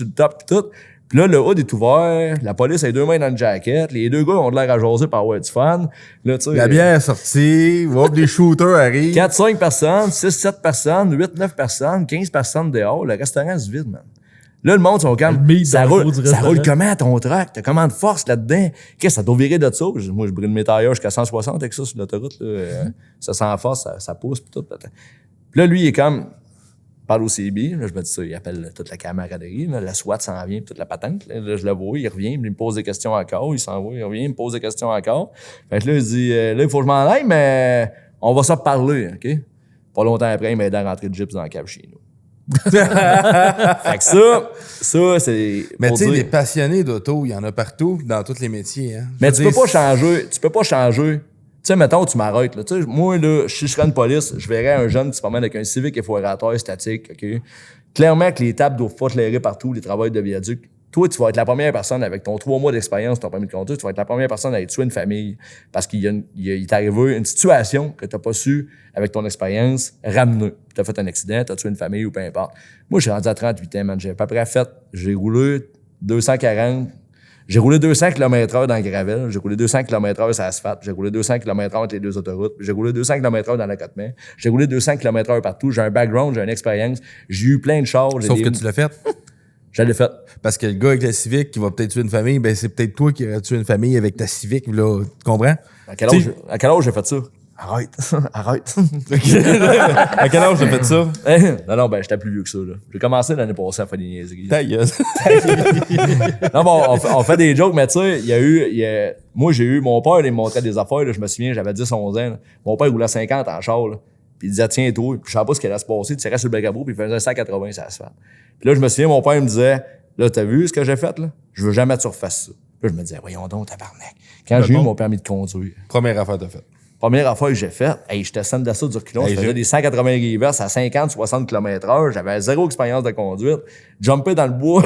le top, pis tout. Puis là, le hood est ouvert, la police a les deux mains dans le jacket, les deux gars ont de l'air à jaser par ouais du fan. Là, tu sais, La bière est sortie, hop, les shooters arrivent. 4-5 personnes, 6-7 personnes, 8-9 personnes, 15 personnes dehors, le restaurant se vide, man. Là, le monde sont comme, Le beat ça dans le roule, fond du ça restaurant. roule comment ton truck? T'as comment de force là-dedans? Qu'est-ce que ça doit virer de ça? Moi, je brûle mes tailleurs jusqu'à 160 avec ça sur l'autoroute, là. Ça sent force, ça pousse, pis tout. Puis là, lui, il est comme, parle au CB, là, je me dis ça, il appelle toute la camaraderie, là, la SWAT s'en vient, pis toute la patente. Là, je le vois, il revient, il me pose des questions encore, il s'en va, il revient, il me pose des questions encore. Fait que là, il dit, là, il faut que je m'en aille, mais on va s'en parler, OK? Pas longtemps après, il m'a aidé à rentrer de gyps dans le cave chez nous. Fait que ça, c'est. Mais pour tu sais, dire- les passionnés d'auto, il y en a partout, dans tous les métiers. Hein. Mais Je tu veux peux dire, pas changer. Tu sais, mettons, tu m'arrêtes, là. Tu sais, moi, là, si je serais une police, je verrais un jeune qui se promène avec un Civic effoirateur statique, OK? Clairement que les tables doivent pas éclairer partout, les travails de viaduc. Toi, tu vas être la première personne avec ton 3 mois d'expérience, ton permis de conduire, tu vas être la première personne à aller tuer une famille parce qu'il est arrivé une situation que tu n'as pas su, avec ton expérience, ramener. Tu as fait un accident, tu as tué une famille ou peu importe. Moi, je suis rendu à 38 ans, man. J'ai à peu près fait, j'ai roulé 240. J'ai roulé 200 km/h dans le gravel, j'ai roulé 200 km/h sur l'asphalte, j'ai roulé 200 km/h entre les deux autoroutes, j'ai roulé 200 km/h dans l'accotement, j'ai roulé 200 km/h partout, j'ai un background, j'ai une expérience, j'ai eu plein de chars. Sauf que tu l'as fait. Je l'ai fait. Parce que le gars avec la Civic qui va peut-être tuer une famille, ben c'est peut-être toi qui aurais tué une famille avec ta Civic, là. Tu comprends? À quel âge j'ai fait ça? Arrête, arrête. À quel âge t'as fait ça? Non, ben, j'étais plus vieux que ça, là. J'ai commencé l'année passée à faire des niaiseries. Ta gueule. Non, bon, on fait des jokes, mais tu sais, moi, j'ai eu, mon père, il me montrait des affaires, là, je me souviens, j'avais 10, 11 ans, là. Mon père, il roulait 50 en char, là. Puis il disait, tiens, toi, puis je savais pas ce qu'il allait se passer, tu tirais sur le bagabou, puis il faisait 180 sur l'asphalte. Puis là, je me souviens, mon père, il me disait, là, t'as vu ce que j'ai fait, là? Je veux jamais que tu refasses ça. Puis là, je me disais, voyons donc, tabarnak. Quand j'ai eu mon permis de conduire, Première affaire que t'as faite. première affaire que j'ai faite, j'étais scène d'assaut du reculon, je faisais des 180 reverse à 50, 60 km/h, j'avais zéro expérience de conduite, jumpé dans le bois.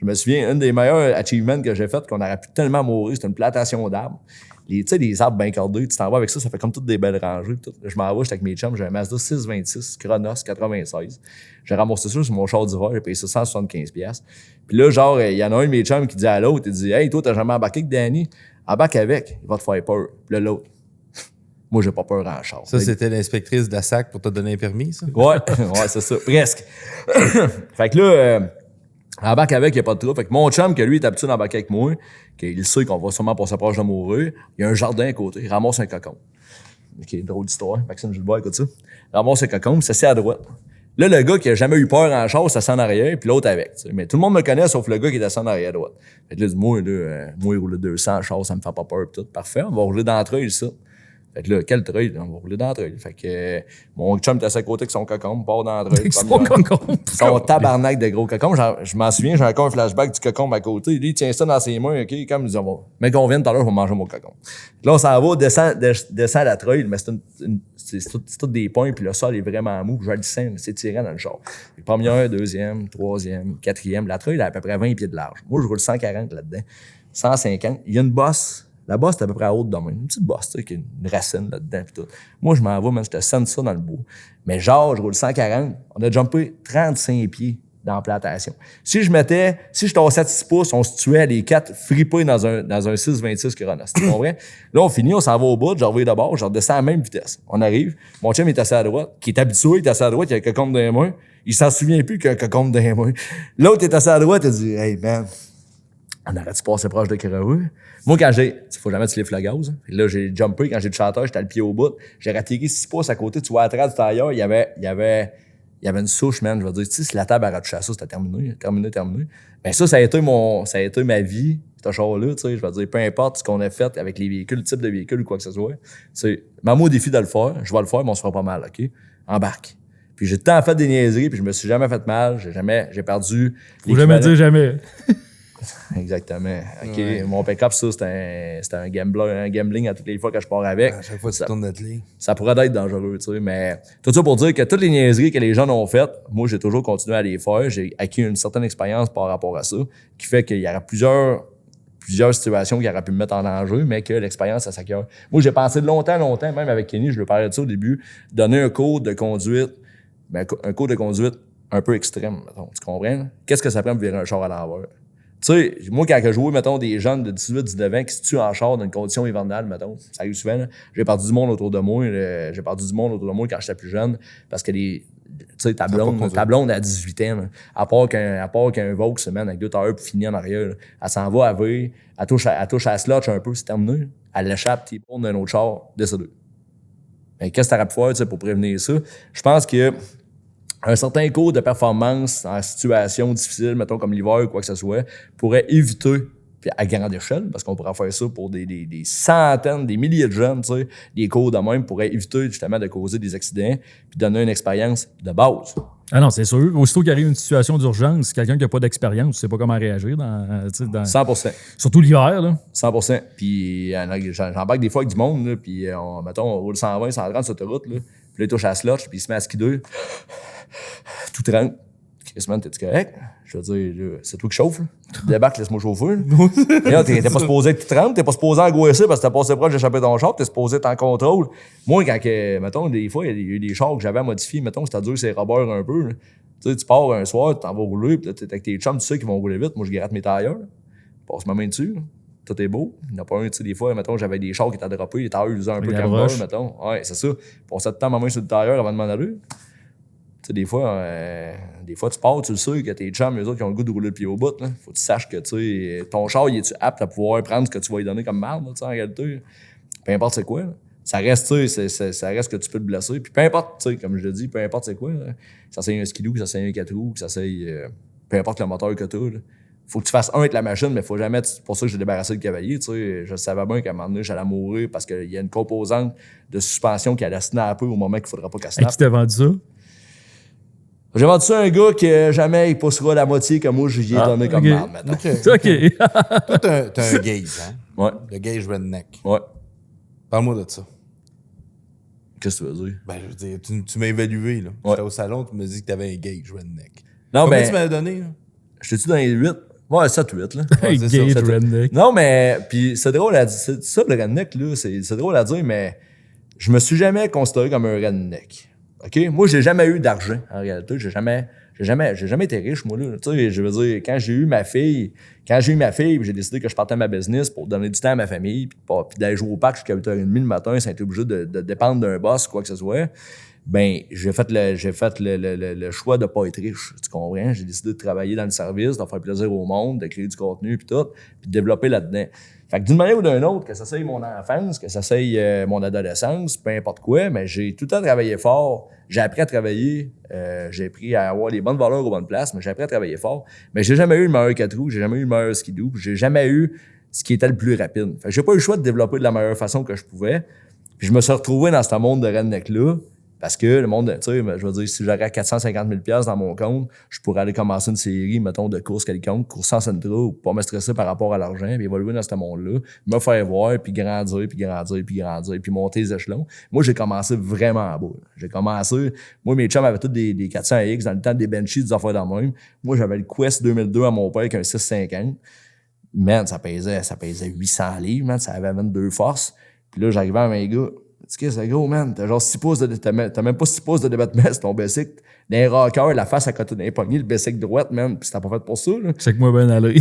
Je me souviens, un des meilleurs achievements que j'ai fait, qu'on aurait pu tellement mourir, c'était une plantation d'arbres. Tu sais, des arbres bien cordés, tu t'en vas avec ça, ça fait comme toutes des belles rangées. Tout. Je m'en vais, j'étais avec mes chums, j'ai un Mazda 626, Chronos 96. J'ai ramassé ça sur mon char d'hiver, j'ai payé ça 175$. Puis là, genre, il y en a un de mes chums qui dit à l'autre, il dit, hey, toi, t'as jamais embarqué avec Danny? Embarque avec, il va te faire peur. Puis là, l'autre, moi, j'ai pas peur en char. Ça, c'était l'inspectrice de la SAC pour te donner un permis, ça? Ouais, ouais, c'est ça, presque. Fait que là, embarque avec, il n'y a pas de trouble. Fait que mon chum, que lui est habitué d'embarquer avec moi, qu'il sait qu'on va sûrement passer proche de mourir, il y a un jardin à côté, il ramasse un cocon. OK, drôle d'histoire. Maxime Gilbert, écoute ça. Il ramasse un cocon, il s'assied à droite. Là, le gars qui a jamais eu peur en char, s'assied en arrière, puis l'autre avec. T'sais. Mais tout le monde me connaît, sauf le gars qui est assis en arrière à droite. Fait que là, moi, il roule 200 en char, ça me fait pas peur, pis tout. Parfait, on va rouler dans le trail, ça. Fait que là, quel trail? On va rouler dans le trail. Fait que mon chum était à côté avec son cocon, part dans le trail. Avec son cocon. Son tabarnak de gros cocon. Je m'en souviens, j'ai encore un flashback du cocon à côté. Lui, il tient ça dans ses mains, OK? Comme il dit, mais qu'on vienne tout à l'heure, je vais manger mon cocon. Là, on s'en va, descend la trail, mais c'est tout des points, puis le sol est vraiment mou. Je le sens, c'est tirant dans le char. Première, deuxième, troisième, quatrième. La trail, elle a à peu près 20 pieds de large. Moi, je roule 140 là-dedans. 150. Il y a une bosse. La bosse, c'est à peu près à haute de même. Une petite bosse, tu sais, qui a une racine là-dedans pis tout. Moi, je m'en vais, man, je te sens ça dans le bois. Mais genre, je roule 140, on a jumpé 35 pieds dans la plantation. Si je tassais 6 pouces, on se tuait les 4 fripés dans un 626 Chronos. Tu comprends? Là, on finit, on s'en va au bout, je reviens d'abord, je redescends à la même vitesse. On arrive, mon chum est assis à droite, qui est habitué, il est assis à droite, il a un cocon dans les mains. Il s'en souvient plus qu'il a un cocon dans les mains. L'autre est assis à droite, il dit, hey, man, on aurait-tu passé proche de crever? Moi, faut jamais tirer le gaz. Là, j'ai jumpé, quand j'ai du chanteur, j'étais le pied au bout. J'ai ratiré 6 pouces à côté, tu vois, à travers du tailleur, il y avait une souche, man. Je veux dire, tu sais, si la table a touché à ça, c'était terminé. Ben, ça a été ma vie, ce char-là, tu sais. Je veux dire, peu importe ce qu'on a fait avec les véhicules, le type de véhicule ou quoi que ce soit. C'est, mets-moi au défi de le faire. Je vais le faire, mais on se fera pas mal, OK? Embarque. Puis j'ai tant fait des niaiseries, puis je me suis jamais fait mal. J'ai perdu. Faut jamais dire jamais. Exactement. OK. Ouais. Mon pick-up, ça, c'était un gambling à toutes les fois que je pars avec. À chaque fois que tu tournes notre ligne. Ça pourrait être dangereux, tu sais. Mais tout ça pour dire que toutes les niaiseries que les gens ont faites, moi, j'ai toujours continué à les faire. J'ai acquis une certaine expérience par rapport à ça, qui fait qu'il y aurait plusieurs situations qui auraient pu me mettre en danger, mais que l'expérience, ça s'acquiert. Moi, j'ai pensé longtemps, même avec Kenny, je lui parlais de ça au début, donner un cours de conduite, mais un cours de conduite un peu extrême, mettons. Tu comprends? Qu'est-ce que ça prend pour virer un char à l'envers? Tu sais, moi, quand je jouais, mettons, des jeunes de 18-19 ans qui se tuent en char dans une condition hivernale, mettons, ça arrive souvent, là. J'ai perdu du monde autour de moi quand j'étais plus jeune, parce que tu sais, ta blonde à 18 ans, là, à part qu'un Vaux, man, avec 2 tailleurs pour finir en arrière, là, elle s'en va à V, elle touche à la slotch un peu, c'est terminé, elle l'échappe, T-bone d'un autre char, décédé. Mais qu'est-ce que t'aurais pu faire, tu sais, pour prévenir ça? Je pense que un certain cours de performance en situation difficile, mettons comme l'hiver ou quoi que ce soit, pourrait éviter, puis à grande échelle, parce qu'on pourrait faire ça pour des centaines, des milliers de jeunes, tu sais, des cours de même pourraient éviter justement de causer des accidents, puis donner une expérience de base. Ah non, c'est sûr. Aussitôt qu'il arrive une situation d'urgence, quelqu'un qui n'a pas d'expérience, tu sais pas comment réagir dans 100%. Surtout l'hiver, là. 100%. Puis j'embarque des fois avec du monde, là, puis mettons, on roule 120, 130 sur l'autoroute, là, puis là, il touche à la slotch, puis il se met à skidder. Tout trempe. Chris, man, t'es-tu correct? Je veux dire, là, c'est toi qui chauffe, là. Tu débarques, laisse-moi chauffer, là. Là, t'es pas supposé être tout trempe, t'es pas supposé angoisser parce que t'as passé proche d'échapper ton char, t'es supposé être en contrôle. Moi, mettons, des fois, il y a eu des chars que j'avais à modifier, mettons, c'est-à-dire c'est robeur un peu, là. Tu sais, tu pars un soir, tu t'en vas rouler, puis là, t'es avec tes chums, tu sais qu'ils vont rouler vite. Moi, je gratte mes tailleurs, passe ma main dessus, là. Tout est beau. Il n'y en a pas un, tu sais, des fois, mettons, j'avais des chars qui étaient droppés, les tailleurs usaient un peu camber, mettons. Ouais, c'est ça. Passais de temps ma main sur le tailleur avant de m'en aller. Tu sais, des fois, tu pars, tu le sais que tes chums, eux autres, qui ont le goût de rouler le pied au bout, là. Faut que tu saches que, tu sais, ton char, il est-tu apte à pouvoir prendre ce que tu vas lui donner comme marde, tu sais, en réalité. Peu importe c'est quoi, là. Tu Ça reste, tu sais, ça reste que tu peux te blesser. Puis peu importe, tu sais, comme je le dis, peu importe c'est quoi, là, que ça soit un skidoo, que ça soit un 4 roues, que ça soit peu importe le moteur que tu as. Faut que tu fasses avec la machine, mais faut jamais. C'est pour ça que j'ai débarrassé le cavalier. Tu sais, je savais bien qu'à un moment donné, j'allais mourir parce qu'il y a une composante de suspension qui allait snapper au moment qu'il ne faudra pas qu'elle Et snappe. qui t'a vendu ça? J'ai vendu ça à un gars que jamais il poussera la moitié comme moi, j'y ai donné comme ok. marde maintenant. OK. Toi, t'as un gauge, hein? Ouais. Le gauge redneck. Ouais. Parle-moi de ça. Qu'est-ce que tu veux dire? Ben, je veux dire, tu m'as évalué, là. Ouais. J'étais au salon, tu m'as dit que t'avais un gauge redneck. Non, Combien ben. tu m'avais donné, là? Je t'ai-tu dans les 8? Ouais, 7-8, là. Ouais, c'est ça, Gage ça, redneck. Non, mais. Puis c'est drôle à dire. C'est ça, le redneck, là. C'est drôle à dire, mais je me suis jamais considéré comme un redneck. OK? Moi, j'ai jamais eu d'argent, en réalité. J'ai jamais été riche, moi, là. Tu sais, je veux dire, quand j'ai eu ma fille, j'ai décidé que je partais à ma business pour donner du temps à ma famille, puis d'aller jouer au parc jusqu'à 8h30 le matin, sans être obligé de dépendre d'un boss ou quoi que ce soit. Ben, j'ai fait le choix de pas être riche, tu comprends? J'ai décidé de travailler dans le service, de faire plaisir au monde, de créer du contenu, puis tout, puis de développer là-dedans. Fait que d'une manière ou d'une autre, que ça soit mon enfance, que ça soit mon adolescence, peu importe quoi, mais j'ai tout le temps travaillé fort. J'ai appris à travailler, j'ai appris à avoir les bonnes valeurs aux bonnes places, mais j'ai appris à travailler fort. Mais j'ai jamais eu le meilleur 4 roues, j'ai jamais eu le meilleur skidoo, j'ai jamais eu ce qui était le plus rapide. Fait que j'ai pas eu le choix de développer de la meilleure façon que je pouvais. Puis je me suis retrouvé dans ce monde de redneck-là. Parce que le monde, tu sais, je veux dire, si j'aurais 450 000 $ dans mon compte, je pourrais aller commencer une série, mettons, de courses quelconques, courses sans centre, ou pas me stresser par rapport à l'argent, puis évoluer dans ce monde-là, me faire voir, puis grandir, puis monter les échelons. Moi, j'ai commencé vraiment à bas. Moi, mes chums avaient tous des 400X dans le temps des Benchies, des affaires dans le même. Moi, j'avais le Quest 2002 à mon père avec un 650. Man, ça pesait 800 livres, man, ça avait 22 forces. Puis là, j'arrivais à mes gars. Tu sais, c'est gros, man. T'as genre 6 pouces t'as même pas 6 pouces de débattement, c'est ton basic. Dans les rockers, la face à côté d'un poignet, le basic droite, man. Puis c'était pas fait pour ça, là. Check-moi bien aller.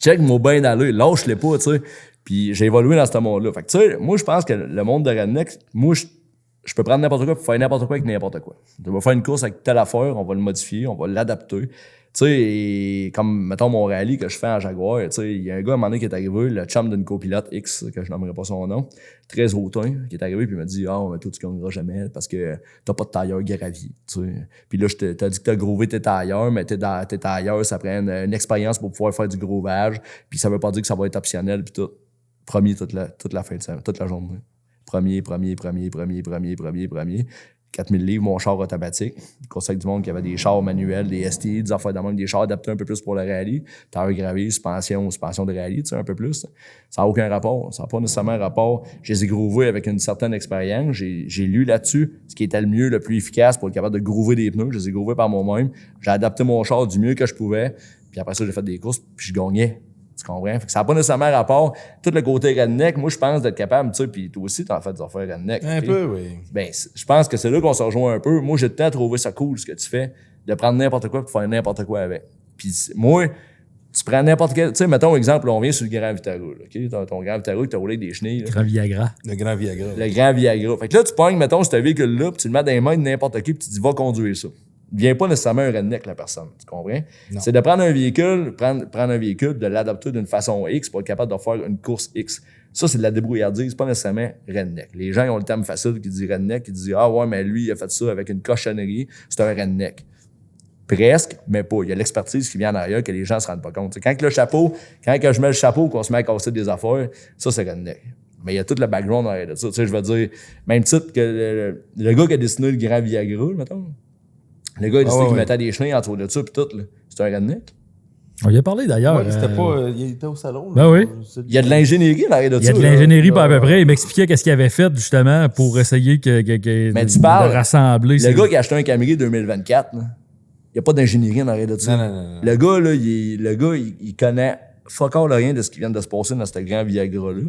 Check-moi bien aller. Lâche-les pas, tu sais. Puis j'ai évolué dans ce monde-là. Fait que, tu sais, moi, je pense que le monde de redneck, moi, je peux prendre n'importe quoi et faire n'importe quoi avec n'importe quoi. On va faire une course avec telle affaire, on va le modifier, on va l'adapter. Tu sais, comme, mettons, mon rallye que je fais en Jaguar, tu sais, il y a un gars à un moment donné qui est arrivé, le chum d'une copilote X, que je nommerai pas son nom, très hautain, qui est arrivé puis il m'a dit « Ah, mais toi, tu gagneras jamais parce que t'as pas de tailleur gravier. » Tu sais. Puis là, t'as dit que t'as grové tes tailleurs, mais tes tailleurs, ça prend une expérience pour pouvoir faire du grovage, puis ça veut pas dire que ça va être optionnel, puis tout. Premier toute la fin de semaine, toute la journée. Premier. 4000 livres, mon char automatique. Je conseille du monde qui avait des chars manuels, des STI, des affaires de même, des chars adaptés un peu plus pour le rallye. Tailleur gravé, suspension de rallye, tu sais, un peu plus. Ça n'a aucun rapport. Ça n'a pas nécessairement un rapport. Je les ai groovés avec une certaine expérience. J'ai lu là-dessus ce qui était le mieux, le plus efficace pour être capable de groover des pneus. Je les ai groovés par moi-même. J'ai adapté mon char du mieux que je pouvais. Puis après ça, j'ai fait des courses, puis je gagnais. Tu comprends? Fait que ça n'a pas nécessairement rapport. Tout le côté redneck, moi, je pense d'être capable, tu sais, puis toi aussi, t'en fais des affaires redneck. Un peu, oui. Ben, je pense que c'est là qu'on se rejoint un peu. Moi, j'ai tout le temps trouvé ça cool, ce que tu fais, de prendre n'importe quoi et de faire n'importe quoi avec. Puis moi, tu prends n'importe quel... Tu sais, mettons exemple, on vient sur le Grand Vitaro, OK? Ton Grand Vitaro que t'as roulé avec des chenilles. Grand Viagra. Le grand Viagra. Le Grand Viagra. Fait que là, tu pognes, mettons, ce véhicule-là, puis tu le mets dans les mains de n'importe qui, puis tu dis, va conduire ça. Il vient pas nécessairement un redneck, la personne. Tu comprends? Non. C'est de prendre un véhicule, de l'adapter d'une façon X pour être capable de faire une course X. Ça, c'est de la débrouillardise, c'est pas nécessairement redneck. Les gens ils ont le terme facile qui dit redneck, qui dit ah ouais, mais lui, il a fait ça avec une cochonnerie, c'est un redneck. Presque, mais pas. Il y a l'expertise qui vient en arrière que les gens se rendent pas compte. Quand je mets le chapeau, qu'on se met à casser des affaires, ça, c'est redneck. Mais il y a tout le background derrière de ça. Tu sais, je veux dire, même titre que le gars qui a dessiné le Grand Viagra, mettons. Le gars, il a décidé qu'il mettait des chenilles autour de ça, puis tout, là. C'est un redneck. On y a parlé d'ailleurs. Ouais, c'était pas. Il était au salon. Ben oui. Il y a de l'ingénierie derrière de ça. Il y a de l'ingénierie, pas à peu près. Il m'expliquait qu'est-ce qu'il avait fait, justement, pour essayer Mais tu parles, de rassembler. Le gars qui a acheté un Camry 2024, là, il n'y a pas d'ingénierie derrière de ça. Non. Le gars, là, il connaît fuck all rien de ce qui vient de se passer dans ce grand Viagra-là.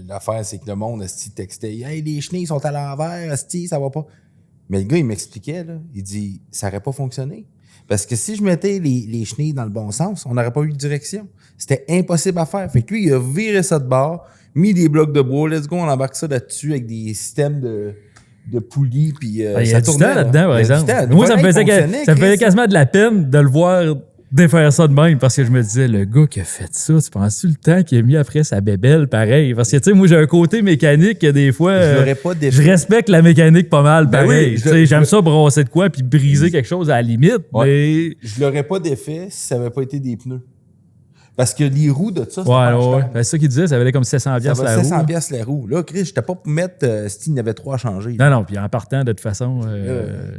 L'affaire, c'est que le monde, esti, textait Hey, les chenilles sont à l'envers, esti, ça va pas. Mais le gars, il m'expliquait, là, il dit ça n'aurait pas fonctionné. Parce que si je mettais les chenilles dans le bon sens, on n'aurait pas eu de direction. C'était impossible à faire. Fait que lui, il a viré ça de bord, mis des blocs de bois, let's go, on embarque ça là-dessus avec des systèmes de poulies, puis il y ça a du tournait temps là-dedans, par exemple. Moi, ça me faisait quasiment de la peine de le voir défaire ça de même parce que je me disais, le gars qui a fait ça, tu penses-tu le temps qu'il a mis après sa bébelle pareil? Parce que, tu sais, moi, j'ai un côté mécanique que des fois, Je l'aurais pas défait. je respecte la mécanique pas mal Ben pareil. oui, Tu sais, j'aime ça brasser de quoi puis briser quelque chose à la limite, mais... Je l'aurais pas défait si ça avait pas été des pneus. Parce que les roues de ça, c'est Ouais, pas ouais. cher. Ben, c'est ça qu'il disait, ça valait comme 700$ Ça va la roue. 700 piastres la roue. Là, Chris, j'étais pas pour mettre s'il y en avait 3 à changer. Non, non, puis en partant, de toute façon...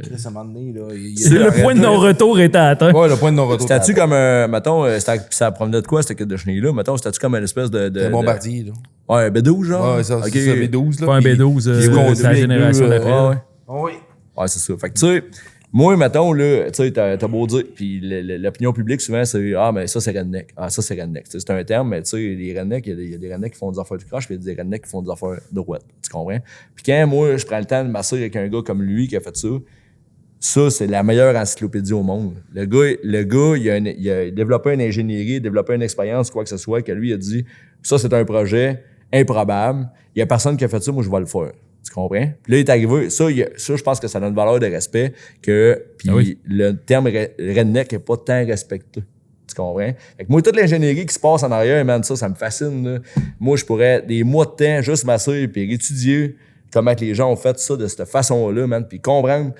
Chris, à un moment donné, là, le point de non-retour était atteint. Ouais, le point de non-retour. C'était-tu comme un. Mettons, ça provenait de quoi, cette queue de chenille-là? Mettons, c'était-tu comme une espèce de. un bombardier, là. Ouais, un B12, genre? Ouais, ça, Ok. c'est ça, B12, là. Pas un puis- B12, puis conduit c'est la avec génération deux, d'après. Ouais, ouais. Oui. Ouais, c'est ça. Fait que, tu sais, moi, mettons, là, tu sais, t'as beau dire, puis l'opinion publique, souvent, c'est « Ah, mais ça, c'est redneck. Ah, ça, c'est redneck. » C'est un terme, mais tu sais, les rednecks, il y a des rednecks qui font des affaires du croche, puis il y a des rednecks qui font des affaires droites. Tu comprends? Puis quand, moi, je prends le temps de m'asseoir avec un gars comme lui qui a fait ça, c'est la meilleure encyclopédie au monde. Le gars il a développé une ingénierie, il a développé une expérience, quoi que ce soit, que lui, il a dit « Ça, c'est un projet improbable. Il y a personne qui a fait ça, moi, je vais le faire. » Tu comprends? Puis là, il est arrivé. Ça, je pense que ça donne une valeur de respect que. Puis le terme redneck n'est pas tant respecté. Tu comprends? Fait que moi, toute l'ingénierie qui se passe en arrière, man, ça me fascine. Là. Moi, je pourrais des mois de temps juste m'asseoir et étudier comment que les gens ont fait ça de cette façon-là, man, puis comprendre.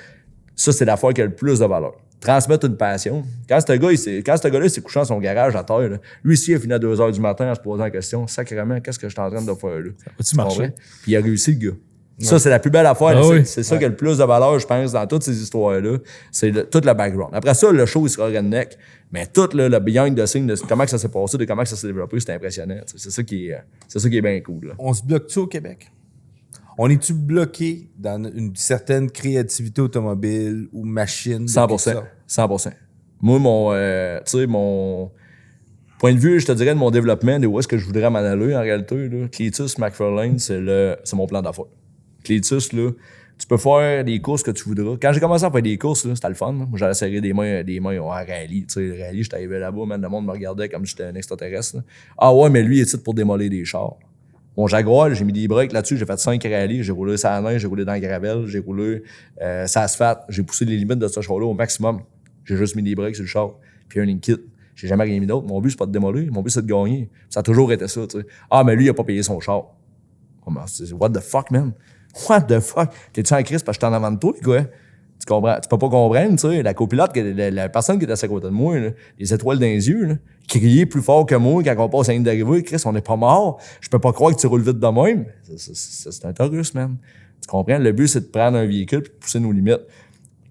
Ça, c'est l'affaire qui a le plus de valeur. Transmettre une passion. Quand ce gars-là s'est couché dans son garage à terre, là, lui ici, il a fini à 2 h du matin en se posant la question, sacrément, qu'est-ce que je suis en train de faire là? Ça va-tu marcher? Puis il a réussi, le gars. Ça, c'est la plus belle affaire. Ah oui. C'est ça qui a le plus de valeur, je pense, dans toutes ces histoires-là. C'est tout le background. Après ça, le show, il sera redneck. Mais tout le behind the scenes, de comment que ça s'est passé, de comment que ça s'est développé, c'est impressionnant. C'est ça qui est bien cool. Là. On se bloque-tu au Québec? On est-tu bloqué dans une certaine créativité automobile ou machine? 100%. 100%. Moi, mon point de vue, je te dirais, de mon développement, de où est-ce que je voudrais m'en aller, en réalité, là, Cleetus McFarlane, c'est mon plan d'affaires. Cleetus, là, tu peux faire des courses que tu voudras. Quand j'ai commencé à faire des courses, là, c'était le fun. Moi, j'allais serrer des mains au rallye. Tu sais, le rallye, j'étais arrivé là-bas, man, le monde me regardait comme si j'étais un extraterrestre. Là. Ah ouais, mais lui, il est titre pour démolir des chars. Mon Jaguar, j'ai mis des breaks là-dessus, j'ai fait 5 rallyes, j'ai roulé sur la neige, j'ai roulé dans la gravelle, j'ai roulé sur l'asphalte, j'ai poussé les limites de ce char-là au maximum. J'ai juste mis des breaks sur le char, puis un link kit. J'ai jamais rien mis d'autre. Mon but, c'est pas de démolir, mon but, c'est de gagner. Ça a toujours été ça, tu sais. Ah, mais lui, il a pas payé son char. What the fuck, man? What the fuck? T'es-tu en crise parce que je suis en avant de toi, quoi? Tu comprends? Tu peux pas comprendre, tu sais. La copilote, la personne qui était à sa côté de moi, là, les étoiles dans les yeux, là, crier plus fort que moi quand on passe à la ligne d'arrivée. Chris, on n'est pas mort. Je peux pas croire que tu roules vite de même. C'est un Taurus, man. Tu comprends? Le but, c'est de prendre un véhicule et de pousser nos limites.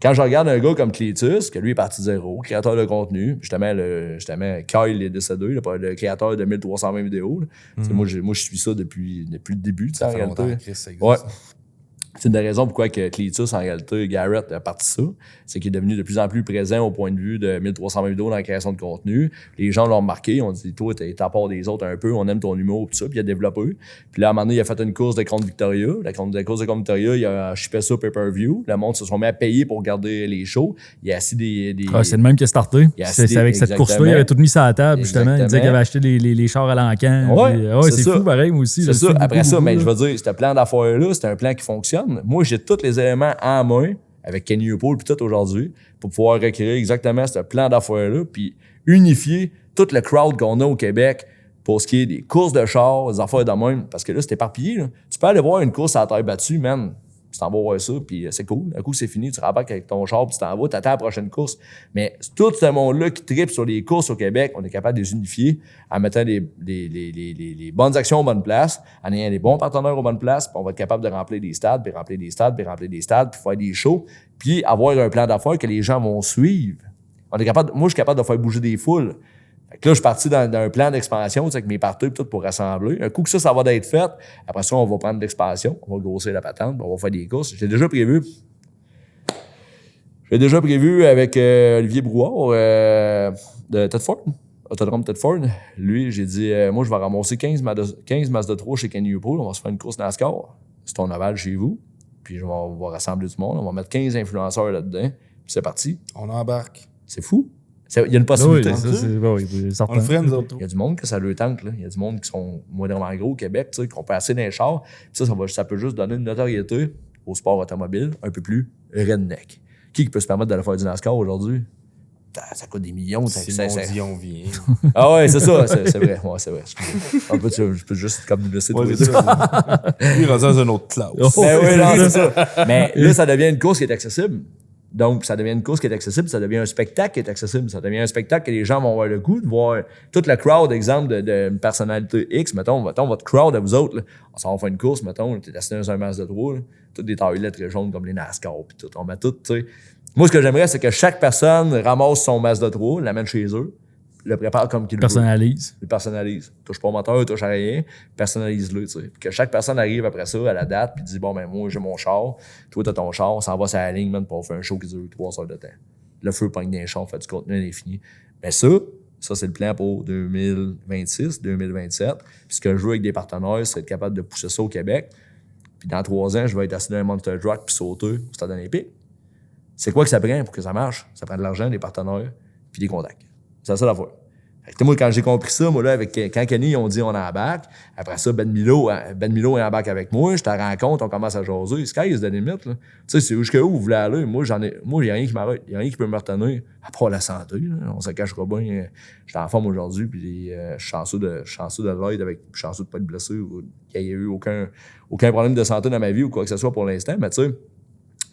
Quand je regarde un gars comme Cleetus, que lui est parti de zéro, créateur de contenu, justement, Kyle est décédé, le créateur de 1320 vidéos. Moi, je suis ça depuis le début. Ça fait réalité. longtemps, Chris, ça existe. Ouais. C'est une des raisons pourquoi que Cleetus, en réalité, Garrett a parti ça. C'est qu'il est devenu de plus en plus présent au point de vue de 1320 vidéos dans la création de contenu. Les gens l'ont remarqué, on dit, toi, t'es à part des autres un peu, on aime ton humour, tout ça, puis il a développé. Puis là, à un moment donné, il a fait une course de Compte Victoria. La course de Compte Victoria, il a shippé ça pay-per-view. Le monde se sont mis à payer pour regarder les shows. Il a assis des c'est le même qui a starté. Il a C'est assis avec cette exactement. course-là, il avait tout mis sur la table, justement. Il disait qu'il avait acheté les chars à l'encan. Ouais, C'est ça. fou, pareil, moi aussi. C'est ça. Après ça, mais je veux dire, ce plan d'affaires-là, c'est un plan qui fonctionne. Moi, j'ai tous les éléments en main, avec Kenny Upole puis tout aujourd'hui, pour pouvoir recréer exactement ce plan d'affaires-là, puis unifier tout le crowd qu'on a au Québec pour ce qui est des courses de chars, des affaires de même, parce que là, c'est éparpillé. Là. Tu peux aller voir une course à la terre battue, man. Tu t'en vas voir ça, puis c'est cool. Un coup, c'est fini, tu rembarques avec ton char, puis tu t'en vas, t'attends la prochaine course. Mais tout ce monde-là qui tripe sur les courses au Québec, on est capable de les unifier en mettant les bonnes actions aux bonnes places, en ayant des bons partenaires aux bonnes places, puis on va être capable de remplir des stades, puis remplir des stades, puis remplir des stades, puis faire des shows, puis avoir un plan d'affaires que les gens vont suivre. Moi, je suis capable de faire bouger des foules. Fait que là, je suis parti dans un plan d'expansion, avec mes parties tout pour rassembler. Un coup que ça va d'être fait, après ça, on va prendre de l'expansion, on va grossir la patente, on va faire des courses. J'ai déjà prévu avec Olivier Brouard de Tedford, Autodrome Tedford. Lui, j'ai dit, moi, je vais ramasser 15 Mazda 3 chez Kenny Upole, on va se faire une course NASCAR. C'est ton aval chez vous. Puis on va rassembler du monde, on va mettre 15 influenceurs là-dedans. Puis c'est parti. On embarque. C'est fou. Il y a une possibilité. Oui, ça, On le ferait, nous autres. Il y a du monde que ça le tente. Là. Il y a du monde qui sont moindrement gros au Québec, qui ont passé dans les chars. Puis ça peut juste donner une notoriété au sport automobile un peu plus redneck. Qui peut se permettre d'aller faire du NASCAR aujourd'hui? ça coûte des millions. Simon Dion vient. Ah ouais, c'est ça, c'est vrai. Ouais, c'est vrai. En fait, je peux juste comme nous laisser trouver ça. Lui, il est rendu dans une autre classe. Ben oui, non, c'est ça. Mais là, ça devient une course qui est accessible. Donc, ça devient une course qui est accessible, ça devient un spectacle qui est accessible, ça devient un spectacle que les gens vont avoir le goût de voir. Toute la crowd, exemple, d'une personnalité X, mettons, votre crowd à vous autres, là, on s'en va faire une course, mettons, t'es assis dans un masque de 3, toutes des tailles lettres jaunes comme les NASCAR, pis tout, on met tout, tu sais. Moi, ce que j'aimerais, c'est que chaque personne ramasse son masque de 3, l'amène chez eux, le prépare comme qu'il veut. Personnalise. Le personnalise. Touche pas au moteur, touche à rien, personnalise-le, tu sais. Puis que chaque personne arrive après ça, à la date, puis dit, bon, ben, moi, j'ai mon char, toi, t'as ton char, on s'en va sur la ligne, man, pour faire un show qui dure 3 heures de temps. Le feu pogne des champs, fait du contenu indéfini. Mais ça, c'est le plan pour 2026, 2027. Puis ce que je veux avec des partenaires, c'est être capable de pousser ça au Québec. Puis dans 3 ans, je vais être assis dans un Monster Truck puis sauter au Stade olympique. C'est quoi que ça prend pour que ça marche? Ça prend de l'argent, des partenaires, puis des contacts. C'est ça la fois. Moi, quand j'ai compris ça, moi, là, quand Kenny, ils ont dit on embarque, après ça, Ben Milo est embarque avec moi, je te rencontre, on commence à jaser. Sky is the limit, là. Tu sais, c'est jusqu'où vous voulez aller. Moi, il n'y a rien qui m'arrête. Il n'y a rien qui peut me retenir. À part la santé, là. On se cachera bien. J'étais en forme aujourd'hui, puis je suis chanceux de l'aide, chanceux de ne pas être blessé ou qu'il n'y ait eu aucun problème de santé dans ma vie ou quoi que ce soit pour l'instant. Mais tu sais,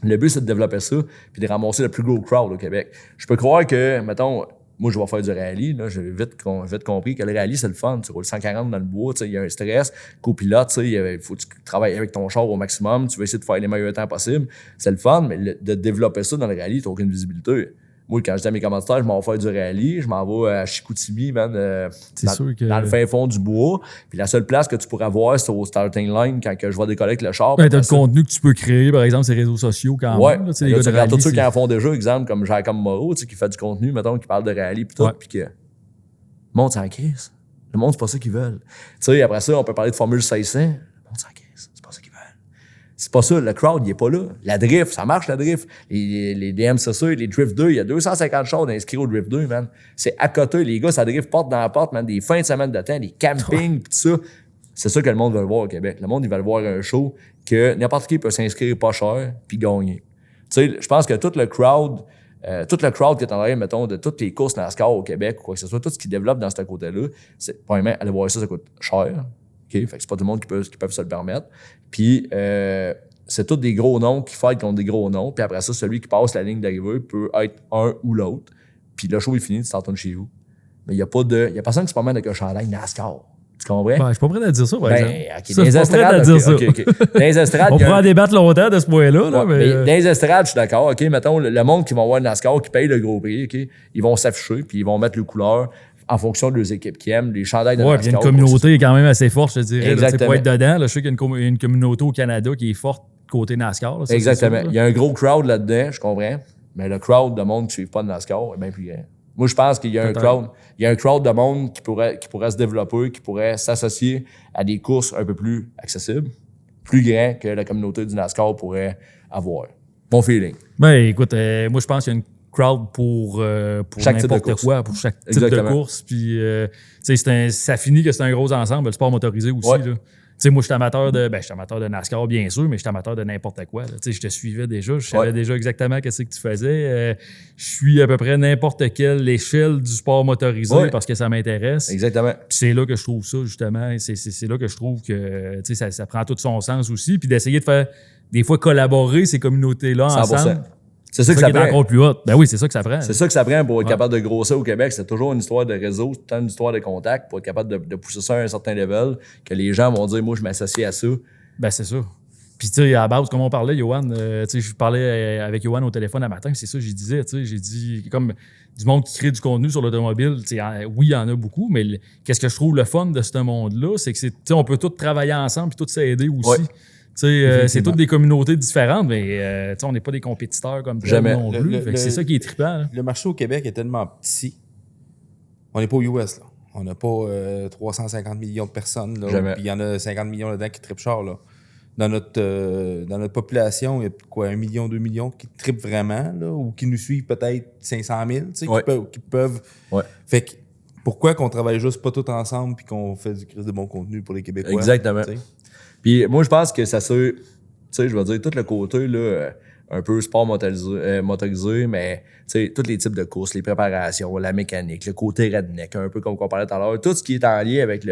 le but, c'est de développer ça, puis de ramasser le plus gros crowd au Québec. Je peux croire que, mettons, moi, je vais faire du rallye. Là, j'ai vite compris que le rallye, c'est le fun. Tu roules 140 dans le bois, il y a un stress. Copilote, il faut que tu travailles avec ton char au maximum. Tu vas essayer de faire les meilleurs temps possibles. C'est le fun, mais de développer ça dans le rallye, tu n'as aucune visibilité. Moi, quand je dis à mes commanditaires, je m'en vais faire du rallye, je m'en vais à Chicoutimi, man, dans le fin fond du bois. Puis la seule place que tu pourrais voir, c'est au starting line quand je vais décoller avec le char. Ben, t'as le contenu que tu peux créer, par exemple, sur les réseaux sociaux quand même. Là, les gars de rallye, tous ceux qui en font déjà, exemple, comme Jacob Moreau, qui fait du contenu, mettons, qui parle de rallye puis tout, puis que le monde s'en crisse. Le monde, c'est pas ça qu'ils veulent. Tu sais, après ça, on peut parler de Formule 500. Le monde s'en crisse. C'est pas ça qu'ils veulent. C'est pas ça, le crowd, il est pas là. La drift, ça marche, la drift. Les DMCC, les Drift 2, il y a 250 chars inscrits au Drift 2, man. C'est à côté, les gars, ça drift porte dans la porte, man, des fins de semaine de temps, des campings, pis tout ça. C'est ça que le monde veut voir au Québec. Le monde, il va voir un show que n'importe qui peut s'inscrire pas cher, puis gagner. Tu sais, je pense que tout le crowd qui est en arrière, mettons, de toutes les courses NASCAR au Québec, ou quoi que ce soit, tout ce qui développe dans ce côté-là, c'est, premièrement, aller voir ça coûte cher. Okay? Fait que c'est pas tout le monde qui peut se le permettre. Puis, c'est tous des gros noms qui fight contre des gros noms. Puis après ça, celui qui passe la ligne d'arrivée peut être un ou l'autre. Puis le show est fini, tu t'en retournes chez vous. Mais il y a personne qui se promène avec un chandail NASCAR. Tu comprends? Ben, je suis pas prêt à dire ça, par exemple. Okay, dans les estrades, dans les estrades, on pourrait en débattre longtemps de ce point-là. Là, mais dans les estrades, je suis d'accord. OK, mettons, le monde qui va voir le NASCAR, qui paye le gros prix, OK, ils vont s'afficher, puis ils vont mettre les couleurs en fonction de leurs équipes qui aiment, les chandails de NASCAR. Il y a une communauté quand même assez forte, je te dirais. Exactement. Pour être dedans, là, je sais qu'il y a une communauté au Canada qui est forte côté NASCAR. Là, ça, exactement. sûr, il y a un gros crowd là-dedans, je comprends. Mais le crowd de monde qui ne suit pas de NASCAR est bien plus grand. Moi, je pense qu'il y a un crowd de monde qui pourrait se développer, qui pourrait s'associer à des courses un peu plus accessibles, plus grand que la communauté du NASCAR pourrait avoir. Mon feeling. Ben, écoute, moi, je pense qu'il y a une crowd pour n'importe quoi, pour chaque type de course. Puis, ça finit que c'est un gros ensemble, le sport motorisé aussi. Là. Tu sais, moi, je suis amateur de NASCAR, bien sûr, mais je suis amateur de n'importe quoi. Tu sais, je te suivais déjà, je savais déjà exactement ce que tu faisais. Je suis à peu près n'importe quelle échelle du sport motorisé parce que ça m'intéresse. Exactement. Puis c'est là que je trouve ça, justement. C'est là que je trouve que ça prend tout son sens aussi. Puis d'essayer de faire, des fois, collaborer ces communautés-là 100%. Ensemble. C'est ça que ça prend. Encore plus haute. Ben oui, c'est ça que ça prend. C'est ça que ça prend pour être capable de grossir au Québec. C'est toujours une histoire de réseau, c'est une histoire de contact pour être capable de pousser ça à un certain level, que les gens vont dire, moi, je m'associe à ça. Ben, c'est ça. Puis, tu sais, à la base, comme on parlait, Yoann, je parlais avec Yoann au téléphone un matin, c'est ça que j'ai dit, comme du monde qui crée du contenu sur l'automobile, oui, il y en a beaucoup, mais qu'est-ce que je trouve le fun de ce monde-là, c'est que on peut tous travailler ensemble et tous s'aider aussi. C'est toutes des communautés différentes, mais on n'est pas des compétiteurs comme jamais non plus. C'est ça qui est trippant. Hein. Le marché au Québec est tellement petit. On n'est pas aux US, là. On n'a pas 350 millions de personnes. Puis il y en a 50 millions là-dedans qui trippent char. Là. Dans notre population, il y a quoi, 1 million, 2 millions qui trippent vraiment, là, ou qui nous suivent peut-être 500 000, qui peuvent. Ouais. Fait que pourquoi qu'on travaille juste pas tous ensemble puis qu'on fait du bon contenu pour les Québécois? Exactement. Puis moi, je pense que ça se... Tu sais, je vais dire, tout le côté, là, un peu sport motorisé, mais tous les types de courses, les préparations, la mécanique, le côté redneck, un peu comme on parlait tout à l'heure, tout ce qui est en lien avec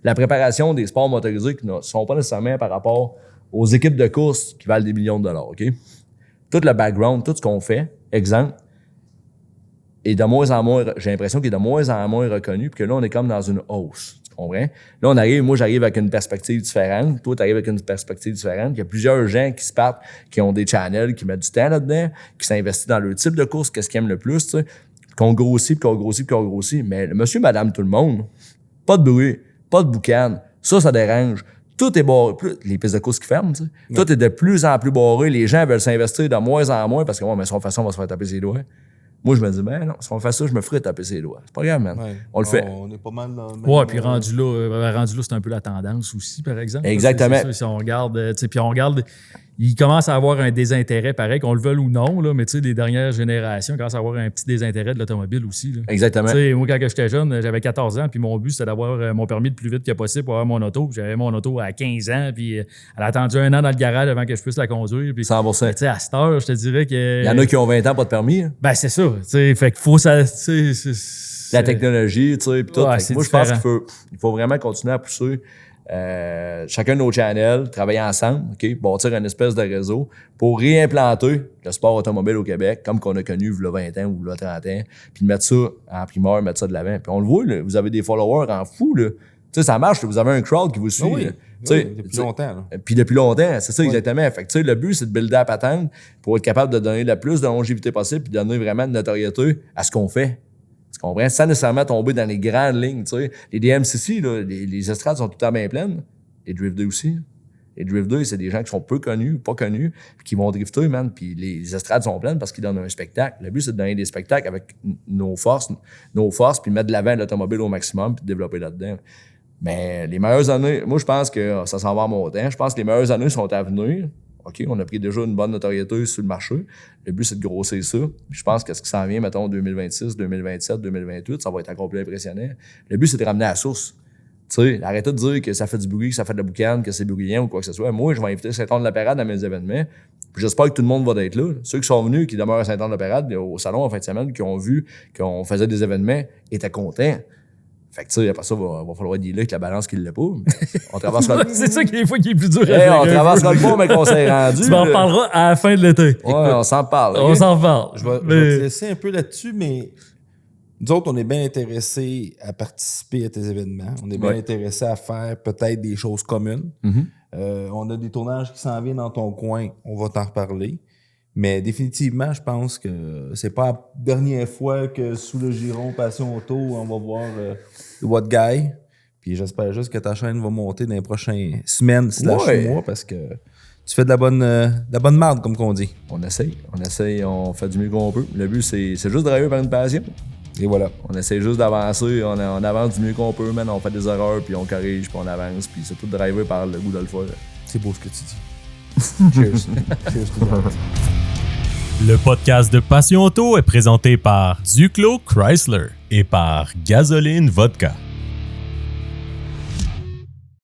la préparation des sports motorisés qui ne sont pas nécessairement par rapport aux équipes de course qui valent des millions de dollars, OK? Tout le background, tout ce qu'on fait, exemple, est de moins en moins, j'ai l'impression qu'il est de moins en moins reconnu, puis que là, on est comme dans une hausse. Tu comprends? Là, moi, j'arrive avec une perspective différente. Toi, tu arrives avec une perspective différente. Il y a plusieurs gens qui se partent, qui ont des channels, qui mettent du temps là-dedans, qui s'investissent dans le type de course, qu'est-ce qu'ils aiment le plus, tu sais, qu'on grossit, puis qu'on grossit, puis qu'on grossit. Mais le monsieur, madame, tout le monde, pas de bruit, pas de boucan, ça dérange. Tout est barré. Les pistes de course qui ferment, tu sais. Ouais. Tout est de plus en plus barré. Les gens veulent s'investir de moins en moins parce que, mais si on fait ça, on va se faire taper ses doigts. Moi, je me dis, non, si on fait ça, je me ferais taper ses doigts. C'est pas grave, man. Ouais. On le fait. On est pas mal dans le même. Ouais, puis rendu là, c'est un peu la tendance aussi, par exemple. Exactement. C'est ça, si on regarde, puis on regarde, il commence à avoir un désintérêt, pareil, qu'on le veuille ou non, là, mais tu sais, les dernières générations commencent à avoir un petit désintérêt de l'automobile aussi. Là. Exactement. Tu sais, moi, quand j'étais jeune, j'avais 14 ans, puis mon but, c'était d'avoir mon permis le plus vite que possible pour avoir mon auto. J'avais mon auto à 15 ans, puis elle a attendu 1 an dans le garage avant que je puisse la conduire. Puis, 100%. Tu sais, à cette heure, je te dirais que... Il y en a qui ont 20 ans, pas de permis. Hein? Ben, c'est ça. Tu sais, fait qu'il faut ça... La technologie, tu sais, puis tout. Ouais, moi, je pense qu'il faut vraiment continuer à pousser chacun de nos channels, travailler ensemble, OK, bâtir une espèce de réseau pour réimplanter le sport automobile au Québec, comme qu'on a connu il y a 20 ans ou il y a 30 ans, puis mettre ça en primeur, mettre ça de l'avant. Puis on le voit, là, vous avez des followers en fou, là. Tu sais, ça marche, là, vous avez un crowd qui vous suit. Oui, depuis longtemps. Puis depuis longtemps, c'est ça exactement. Fait que, tu sais, le but, c'est de builder la patente pour être capable de donner le plus de longévité possible puis donner vraiment de notoriété à ce qu'on fait. Tu comprends? Sans nécessairement tomber dans les grandes lignes, tu sais. Les DMCC, là, les estrades sont tout le temps bien pleines. Les Drift 2 aussi. Les Drift 2, c'est des gens qui sont peu connus, pas connus, puis qui vont drifter, man. Puis les estrades sont pleines parce qu'ils donnent un spectacle. Le but, c'est de donner des spectacles avec nos forces, puis mettre de l'avant l'automobile au maximum, puis développer là-dedans. Mais les meilleures années, moi, je pense que ça s'en va en montant. Je pense que les meilleures années sont à venir. OK, on a pris déjà une bonne notoriété sur le marché. Le but, c'est de grossir ça. Puis je pense que ce qui s'en vient, mettons, 2026, 2027, 2028, ça va être encore plus impressionnant. Le but, c'est de ramener à la source. Tu sais, arrêtez de dire que ça fait du bruit, que ça fait de la boucane, que c'est bruyant ou quoi que ce soit. Moi, je vais inviter Saint-Anne-de-la-Parade à mes événements. Puis j'espère que tout le monde va être là. Ceux qui sont venus, qui demeurent à Saint-Anne-de-la-Parade, au salon en fin de semaine, qui ont vu qu'on faisait des événements, étaient contents. Fait que, tu sais, après ça, va falloir dealer avec la balance qu'il l'a pas. On traversera c'est ça qui est plus dur à on traversera le pont, mais qu'on s'est rendu. Tu m'en reparleras à la fin de l'été. Ouais, on s'en parle. On s'en parle. Je vais te laisser un peu là-dessus, mais nous autres, on est bien intéressés à participer à tes événements. On est bien intéressés à faire peut-être des choses communes. On a des tournages qui s'en viennent dans ton coin. On va t'en reparler. Mais définitivement, je pense que c'est pas la dernière fois que sous le giron Passion Auto, on va voir le What Guy. Puis j'espère juste que ta chaîne va monter dans les prochaines semaines / mois parce que tu fais de la bonne marde, comme qu'on dit. On essaye, on fait du mieux qu'on peut. Le but, c'est juste de driver par une passion. Et voilà. On essaie juste d'avancer, on avance du mieux qu'on peut, man. On fait des erreurs, puis on corrige, puis on avance, puis c'est tout driver par le goût de le faire. C'est beau ce que tu dis. Cheers. Cheers to that. Le podcast de Passion Auto est présenté par Duclos Chrysler et par Gasoline Vodka.